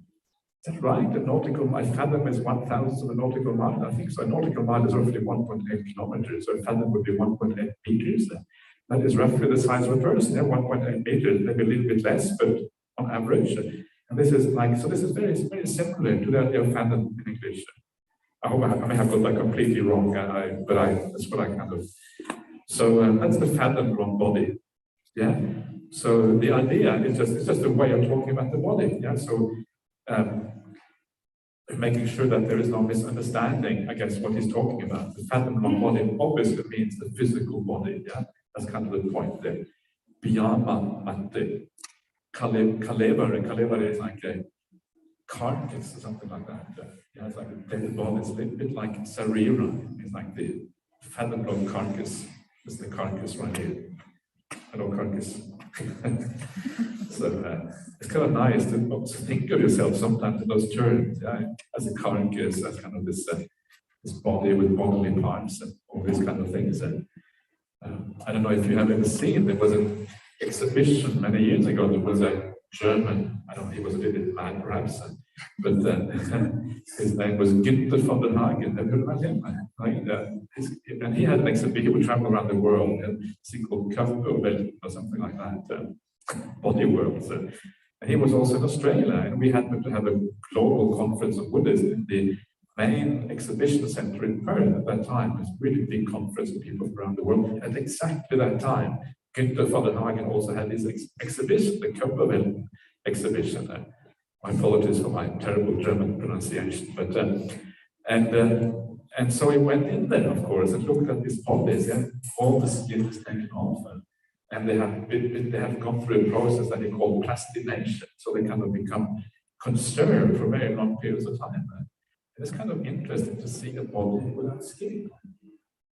Is that right? A nautical mile, fathom is 1,000th of a nautical mile. I think so. A nautical mile is roughly 1.8 kilometers. So a fathom would be 1.8 meters. That is roughly the size of a person. 1.8 meters, maybe a little bit less, but on average. And this is like, so this is very, very similar to the idea of fathom in English. I hope I may have got that completely wrong, but that's what I kind of. So that's the fathom wrong body. Yeah. So the idea is just a way of talking about the body. Yeah. So making sure that there is no misunderstanding against what he's talking about. The fathom wrong body obviously means the physical body. Yeah. That's kind of the point there. Biyama mate. Kaleva is like a carcass or something like that. Yeah, it's like a dead body. It's a little bit like sarira. It's like the fathom carcass. It's the carcass right here. Hello, carcass. So it's kind of nice to think of yourself sometimes in those terms, yeah, as a carcass, as kind of this body with bodily parts and all these kind of things. And I don't know if you have ever seen, there was an exhibition many years ago. There was a German, I don't know, he was a little bit mad perhaps, but his name was Günther von der Hagen. Have you heard about him? And he had an exhibition, he would travel around the world, and it's called Kaffeewelt or something like that, body worlds. And he was also in Australia, and we happened to have a global conference of Buddhists in the main exhibition center in Perth at that time. It was a really big conference of people from around the world. At exactly that time, Günther von der Hagen also had his exhibition, the Kaffeewelt exhibition. My apologies for my terrible German pronunciation, but and so he went in there, of course, and looked at these bodies, and all the skin is taken off, and they have gone through a process that he called plastination, so they kind of become conserved for very long periods of time. And it's kind of interesting to see a body without skin.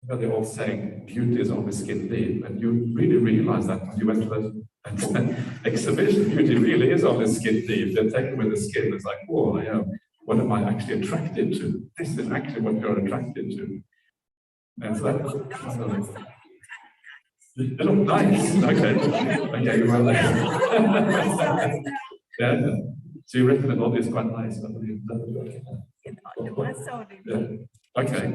You know, they're all saying beauty is only skin deep, and you really realize that when you went to that exhibition, beauty really is only skin deep. They're taken with the skin. It's like, whoa, yeah, what am I actually attracted to? This is actually what you're attracted to. And so that kind of, they look nice. Okay, you were there. Yeah. So you reckon the body is quite nice? I believe that. Yeah. Okay.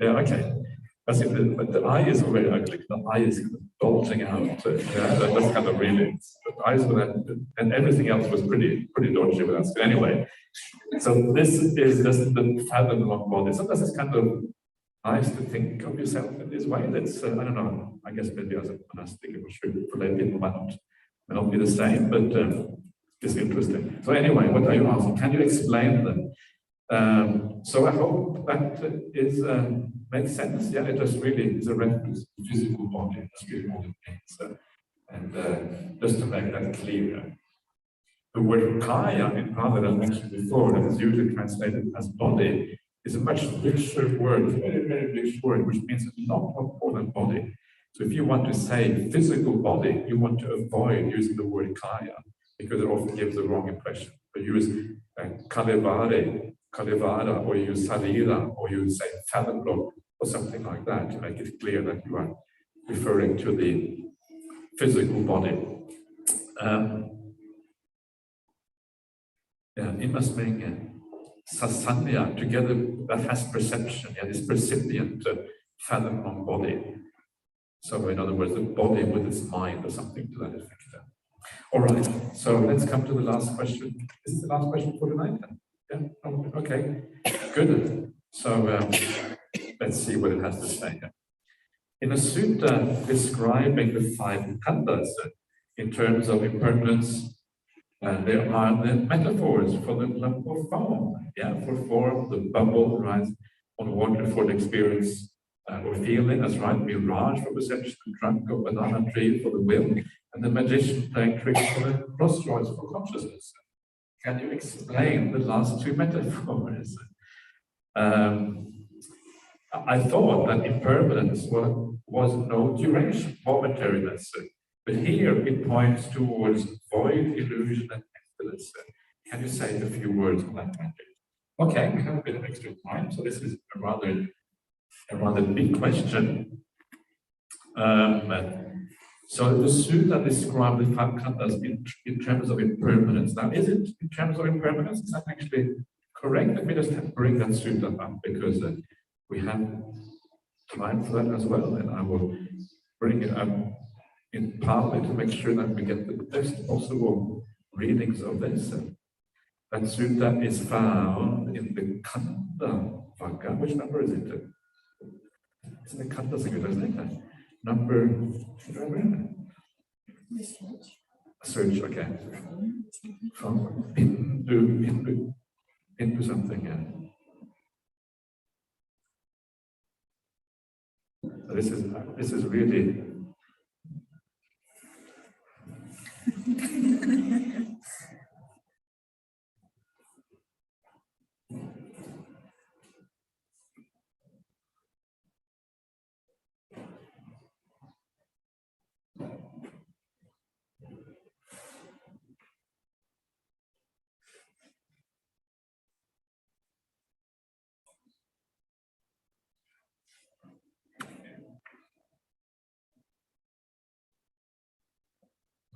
Yeah, okay. That's it. But the eye is very ugly. The eye is kind of bulging out. That's kind of really. The eyes were that, and everything else was pretty dodgy with us. Anyway, so this is just the fathom of body. Sometimes it's kind of nice to think of yourself in this way. That's I don't know. I guess maybe as a monastic, I'm sure for lay people might not be the same, but it's interesting. So anyway, what are you asking? Can you explain them? So I hope that is makes sense. Yeah, it just really is a reference to the physical body. That's really what it means. And just to make that clear, the word kaya in Pali that I mentioned before, that is usually translated as body, is a much richer word, very, very rich word, which means a lot more than body. So if you want to say physical body, you want to avoid using the word kaya, because it often gives the wrong impression. But use kalevara, or you use sarira, or you say fathom block, or something like that, to make it clear that you are referring to the physical body. It must mean sasanya, together that has perception, this percipient fathom on body. So in other words, the body with its mind, or something to that effect. All right, so let's come to the last question. Is this the last question for tonight? Yeah, okay, good. So let's see what it has to say here. In a sutta describing the 5 khandhas in terms of impermanence, there are the metaphors for the lump of foam, for form, the bubble, right? on water for the experience or feeling, that's right, mirage for perception, trunk of banana tree for the will, and the magician playing tricks for the crossroads for consciousness. Can you explain the last two metaphors? I thought that impermanence was no duration, momentariness, but here it points towards void, illusion, and emptiness. Can you say a few words on that matter? Okay, we have a bit of extra time, so this is a rather big question. So the sutta describes the five khandhas in terms of impermanence. Now, is it in terms of impermanence? Is that actually correct? Let me just bring that sutta up because we have time for that as well, and I will bring it up in Pali to make sure that we get the best possible readings of this. That sutta is found in the Khandha Vagga. Which number is it? It's in the Khandha Sutta, isn't it? Number, search, okay. From into something, yeah. This is really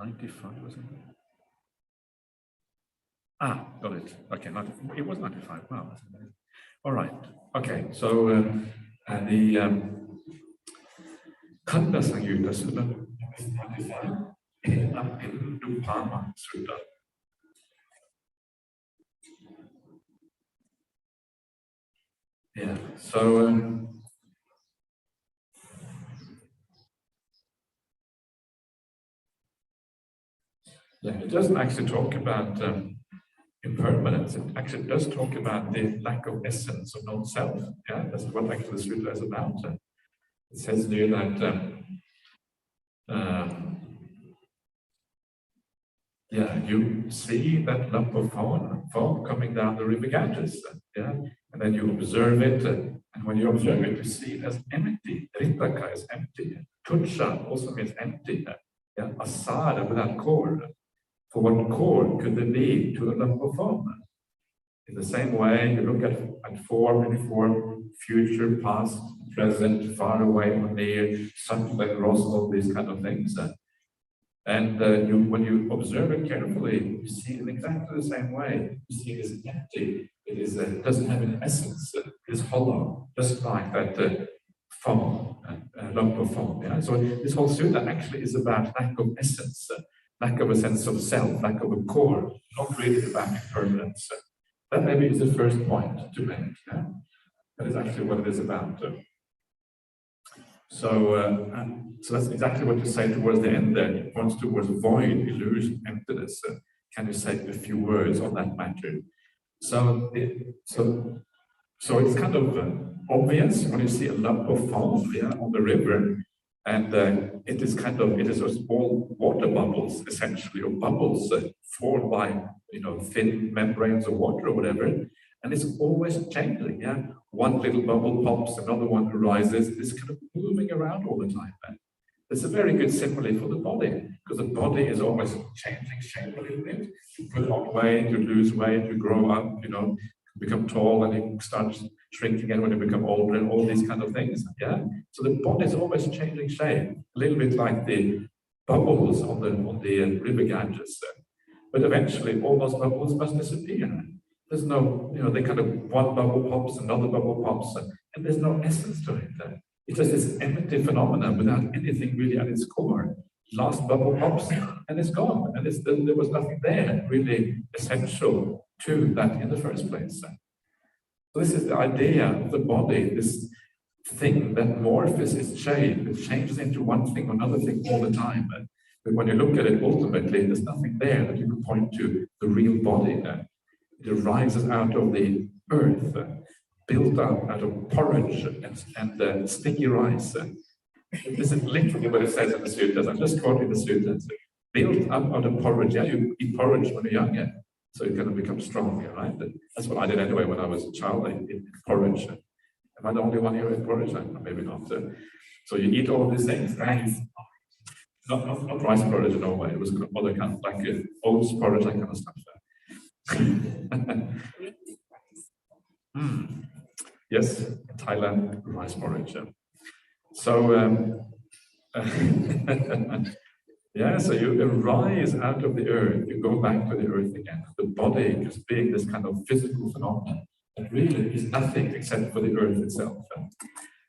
$95, wasn't it? Ah, got it. Okay, it was 95. Wow, that's amazing. All right. Okay, so the Khandha Samyutta Sutta is 95. Dupama Sutta. Yeah. So. Yeah, it doesn't actually talk about impermanence. It actually does talk about the lack of essence of non-self. Yeah, that's what actually the sutta is about. It says there that yeah, you see that lump of fog coming down the river Ganges. Yeah, and then you observe it, and when you observe it, you see it as empty. Ritaka is empty. Tucca also means empty. Yeah, asada without core. For what core could there be to a lump of foam? In the same way, you look at form, uniform, future, past, present, far away or near, subtle, gross, all these kind of things. And when you observe it carefully, you see it in exactly the same way. You see it as empty. It doesn't have an essence. It is hollow, just like that foam, lump of foam. Yeah? So this whole sutta actually is about lack of essence. Lack of a sense of self, lack of a core, not really about impermanence. That maybe is the first point to make. Yeah? That is actually what it is about. So that's exactly what you say towards the end there. It points towards void, illusion, emptiness. Can you say a few words on that matter? So it's kind of obvious when you see a lump of foam on the river. And it is all water bubbles, essentially, or bubbles formed by, thin membranes of water or whatever. And it's always changing, yeah? One little bubble pops, another one arises. It's kind of moving around all the time. It's a very good simile for the body, because the body is always changing shape a little bit. You put on weight, you lose weight, you grow up, become tall, and you start shrinking again when you become older, and all these kind of things. Yeah. So the body is always changing shape, a little bit like the bubbles on the river Ganges. But eventually, all those bubbles must disappear. There's no, they kind of one bubble pops, another bubble pops, and there's no essence to it. It's just this empty phenomenon without anything really at its core. Last bubble pops, and it's gone, and there was nothing there really essential to that in the first place. So this is the idea of the body, this thing that morphs its shape, it changes into one thing or another thing all the time. But when you look at it, ultimately, there's nothing there that you can point to the real body. It arises out of the earth, built up out of porridge and sticky rice. This is literally what it says in the suttas. I'm just quoting the suttas. Built up out of porridge. Yeah, you eat porridge when you're younger, so you're going to become stronger, right? That's what I did anyway when I was a child. I ate porridge. Am I the only one here in porridge? Maybe not. So you eat all of these things, right? Not rice porridge in Norway. It was other kind of like oats porridge, that kind of stuff. Yes, Thailand rice porridge. So yeah, so you arise out of the earth, you go back to the earth again. The body just being this kind of physical phenomenon that really is nothing except for the earth itself.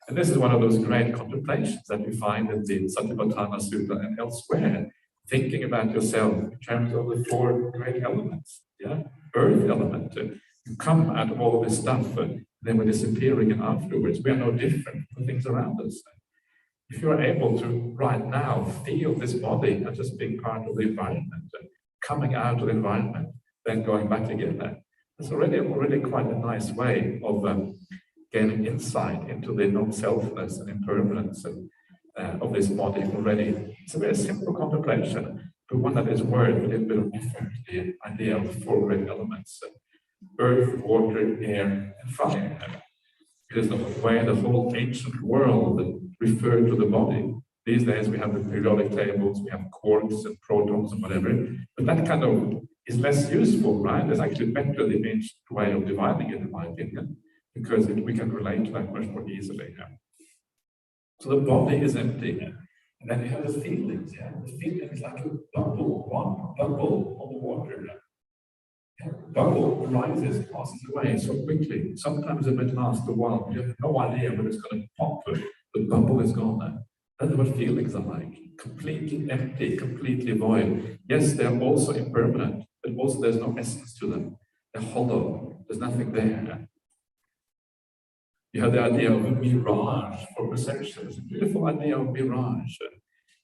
And this is one of those great contemplations that you find in the Satipatthana Sutta and elsewhere, thinking about yourself in terms of the four great elements. Yeah, earth element. You come out of all of this stuff, and then we're disappearing, and afterwards we are no different from things around us. If you are able to right now feel this body as just being part of the environment, coming out of the environment, then going back again, that's already quite a nice way of gaining insight into the non-selfness and impermanence of this body already. It's a very simple contemplation, but one that is worth a little bit of effort, the idea of the four great elements, earth, water, air, and fire. It is the way the whole ancient world referred to the body. These days we have the periodic tables, we have quarks and protons and whatever, but that kind of is less useful, right? It's actually better the ancient way of dividing it, in my opinion, because we can relate to that much more easily. Yeah. So the body is empty, and then you have the feelings. Yeah? The feeling is like a bubble, one bubble on the water. Bubble arises, passes away so quickly. Sometimes it might last a while. You have no idea when it's going to pop. The bubble is gone now. That's what feelings are like. Completely empty, completely void. Yes, they're also impermanent, but also there's no essence to them. They're hollow. There's nothing there. You have the idea of a mirage for perception. It's a beautiful idea of mirage.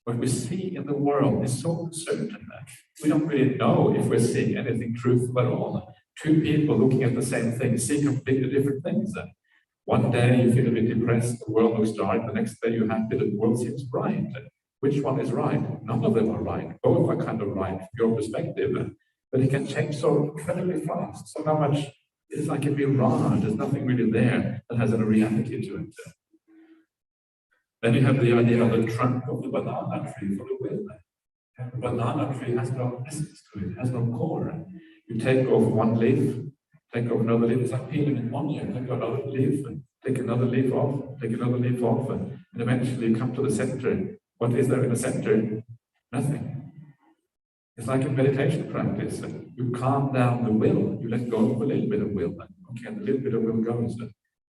What we see in the world is so uncertain that we don't really know if we're seeing anything truthful at all. Two people looking at the same thing see completely different things. One day you feel a bit depressed, the world looks dark, the next day you're happy, the world seems bright. Which one is right? None of them are right. Both are kind of right from your perspective, but it can change so incredibly fast. So how much it's like a mirage, there's nothing really there that has a reality to it. Then you have the idea of the trunk of the banana tree for the will. The banana tree has no essence to it, has no core. You take off one leaf, take off another leaf, it's like peeling an onion, take another leaf, take another leaf off, take another leaf off, and eventually you come to the center. What is there in the center? Nothing. It's like a meditation practice. You calm down the will, you let go of a little bit of will. Okay, and a little bit of will goes.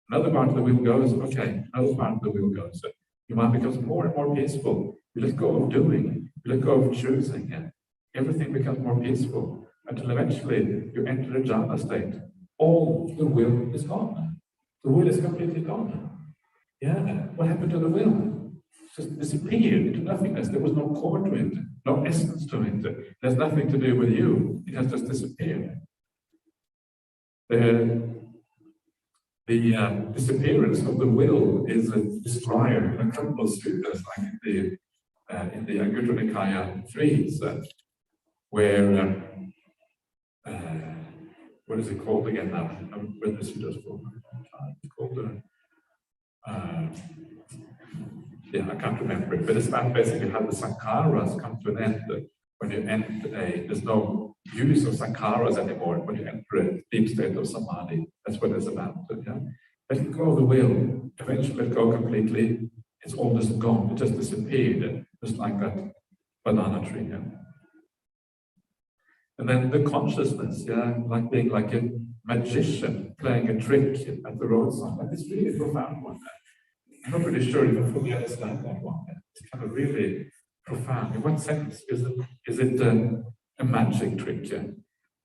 Another part of the will goes, okay, another part of the will goes. Your mind becomes more and more peaceful. You let go of doing, you let go of choosing, and everything becomes more peaceful until eventually you enter a jhana state. All the will is gone. The will is completely gone. Yeah, what happened to the will? It just disappeared into nothingness. There was no core to it, no essence to it. It has nothing to do with you. It has just disappeared. The disappearance of the will is described in a couple of suttas, like in the Anguttara Nikaya 3, where what is it called again now? I've read the suttas for a long time. It's called yeah, I can't remember it, but it's about basically how the sankharas come to an end. When you enter there's no use of sankharas anymore when you enter a deep state of samadhi. That's what it's about. Yeah? Let go of the will, eventually let go completely. It's all just gone, it just disappeared, just like that banana tree. Yeah? And then the consciousness, yeah, like being like a magician playing a trick at the roadside. That is really a profound one. I'm not really sure if I fully understand that one. It's kind of really profound. In what sense is it a magic trick? Yeah?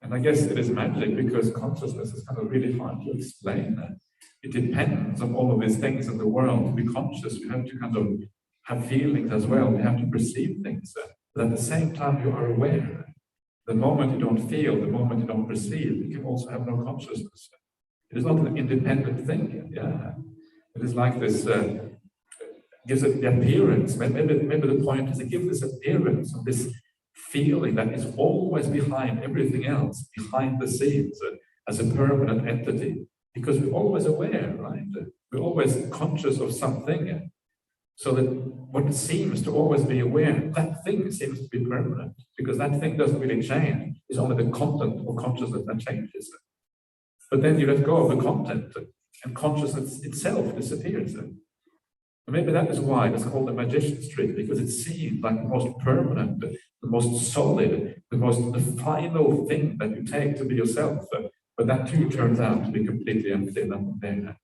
And I guess it is magic because consciousness is kind of really hard to explain. It depends on all of these things in the world. To be conscious, you have to kind of have feelings as well. You have to perceive things. But at the same time, you are aware. The moment you don't feel, the moment you don't perceive, you can also have no consciousness. It is not an independent thing. Yeah, it is like this. Gives it the appearance. Maybe the point is it gives this appearance of this feeling that is always behind everything else, behind the scenes, as a permanent entity. Because we're always aware, right? We're always conscious of something. So that what seems to always be aware, that thing seems to be permanent, because that thing doesn't really change. It's only the content of consciousness that changes. But then you let go of the content, and consciousness itself disappears. And maybe that is why it's called the magician's trick, because it seems like the most permanent, the most solid, the final thing that you take to be yourself. But that too turns out to be completely empty, nothing there.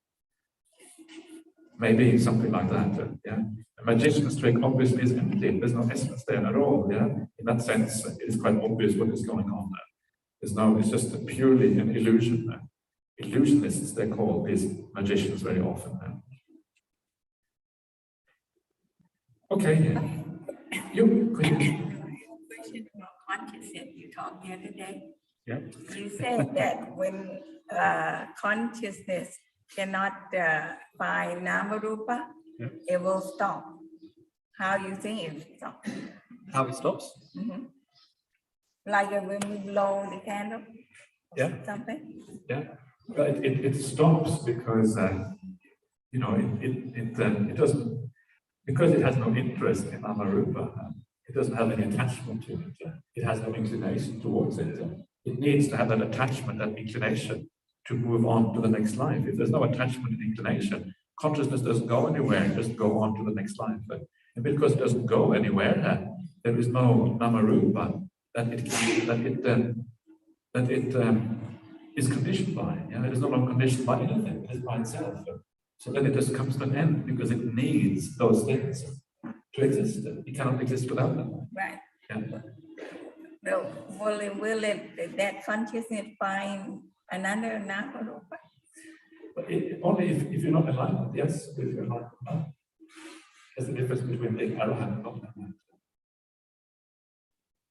Maybe something like that. Yeah, a magician's trick obviously is empty. There's no essence there at all. Yeah, in that sense, it is quite obvious what is going on there. There's no. It's just purely an illusion. Illusionists, they're called these magicians very often. Okay, you could. Question about consciousness. You talked the other day. Yeah. You said that when consciousness cannot find nama rupa, Yeah. it will stop. How you think it will stop? How it stops? Mm-hmm. Like when we blow the candle, Yeah. something. Yeah, but it stops because it doesn't, because it has no interest in Amarupa. It doesn't have any attachment to it. It has no inclination towards it. It needs to have that attachment, that inclination, to move on to the next life. If there's no attachment and inclination, consciousness doesn't go anywhere. It doesn't go on to the next life. And because it doesn't go anywhere, there is no Namarupa that it is conditioned by. It is no longer conditioned by anything. It is by itself. So then it just comes to an end because it needs those things to exist. It cannot exist without them. Right. Yeah. So will that consciousness find another nama rupa? But only if you're not enlightened, yes. If you're not enlightened. There's a difference between being arahant and not enlightened.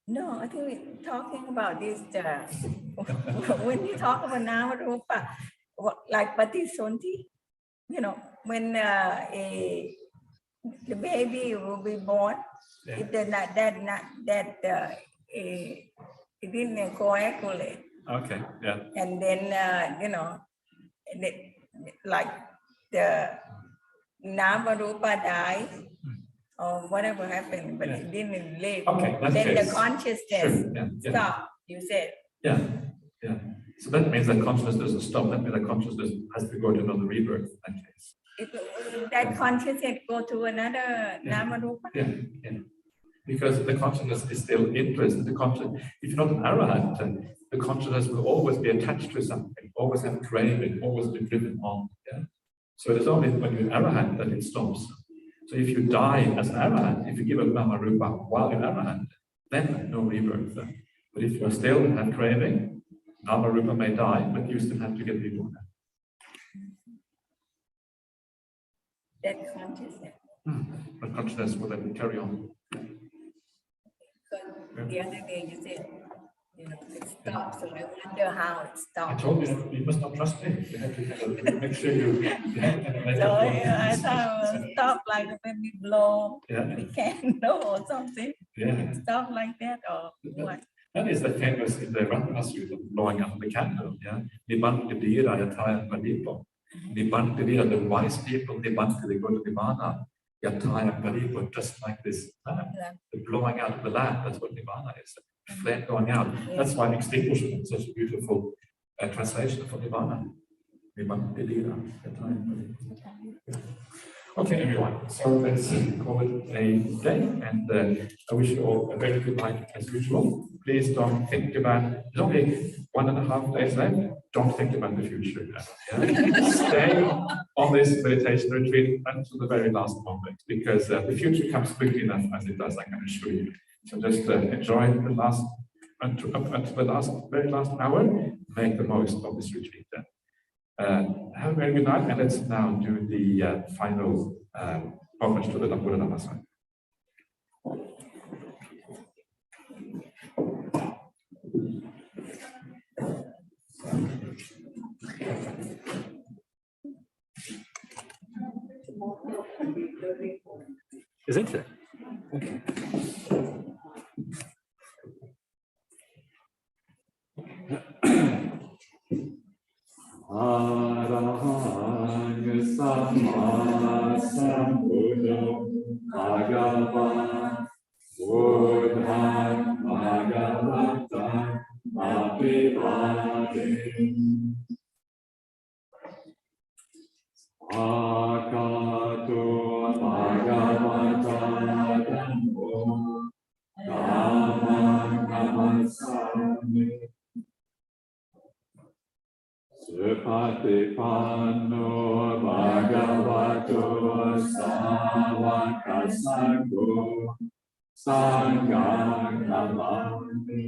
No, I think we're talking about this. When you talk about nama rupa, like patisonti, when the baby will be born, Yeah. it didn't coagulate, Okay, yeah. and then like the nama rupa died or whatever happened, but it didn't live. Okay, that's Then case. the consciousness Sure, yeah. stopped. You said. Yeah, yeah. So that means that consciousness doesn't stop. That means that consciousness has to go to another rebirth in that case. If that consciousness go to another nama rupa. Yeah, yeah. Because the consciousness is still interested. If you're not an arahant, the consciousness will always be attached to something, always have craving, always be driven on. Yeah. So it is only when you're an arahant that it stops. So if you die as an arahant, if you give up nama rupa while you're arahant, then no rebirth. But if you still have craving, nama rupa may die, but you still have to get reborn. That consciousness. But consciousness will then carry on. The other day you said, it stopped. So I wonder how it I stopped. told you, you must not trust me. You have to make sure you have to make So up I thought it would stop like when we blow the candle or something. Yeah. Stop like that or what? That is the famous in the Ratana Sutta, blowing up the candle. Yeah. Nibbantidira yataya paripo. Nibbantidira, the wise people, Nibbantidira, they go to Vimala. Yataya paripo, just like this. The blowing out of the lamp, that's what Nibbana is. Flame going out. That's why extinguishment is such a beautiful translation for Nibbana. Nibbantidira yataya paripo. Okay, everyone. So let's call it a day, and I wish you all a very good night as usual. Please don't think about, there's only 1.5 days left. Don't think about the future. Yeah? Stay on this meditation retreat until the very last moment, because the future comes quickly enough as it does, I can assure you. So just enjoy the last, until the very last hour, make the most of this retreat. Have a very good night, and let's now do the final homage to the Buddha Dhamma. Isn't it? Okay. Arahang Samma Sambuddho Bhagava Buddhan Bhagavata Abhivadin Akato Bhagavata Dhammo Dhammam Namasami Supatipanno Bhagavato Sāvaka Sangho Sanghang Namami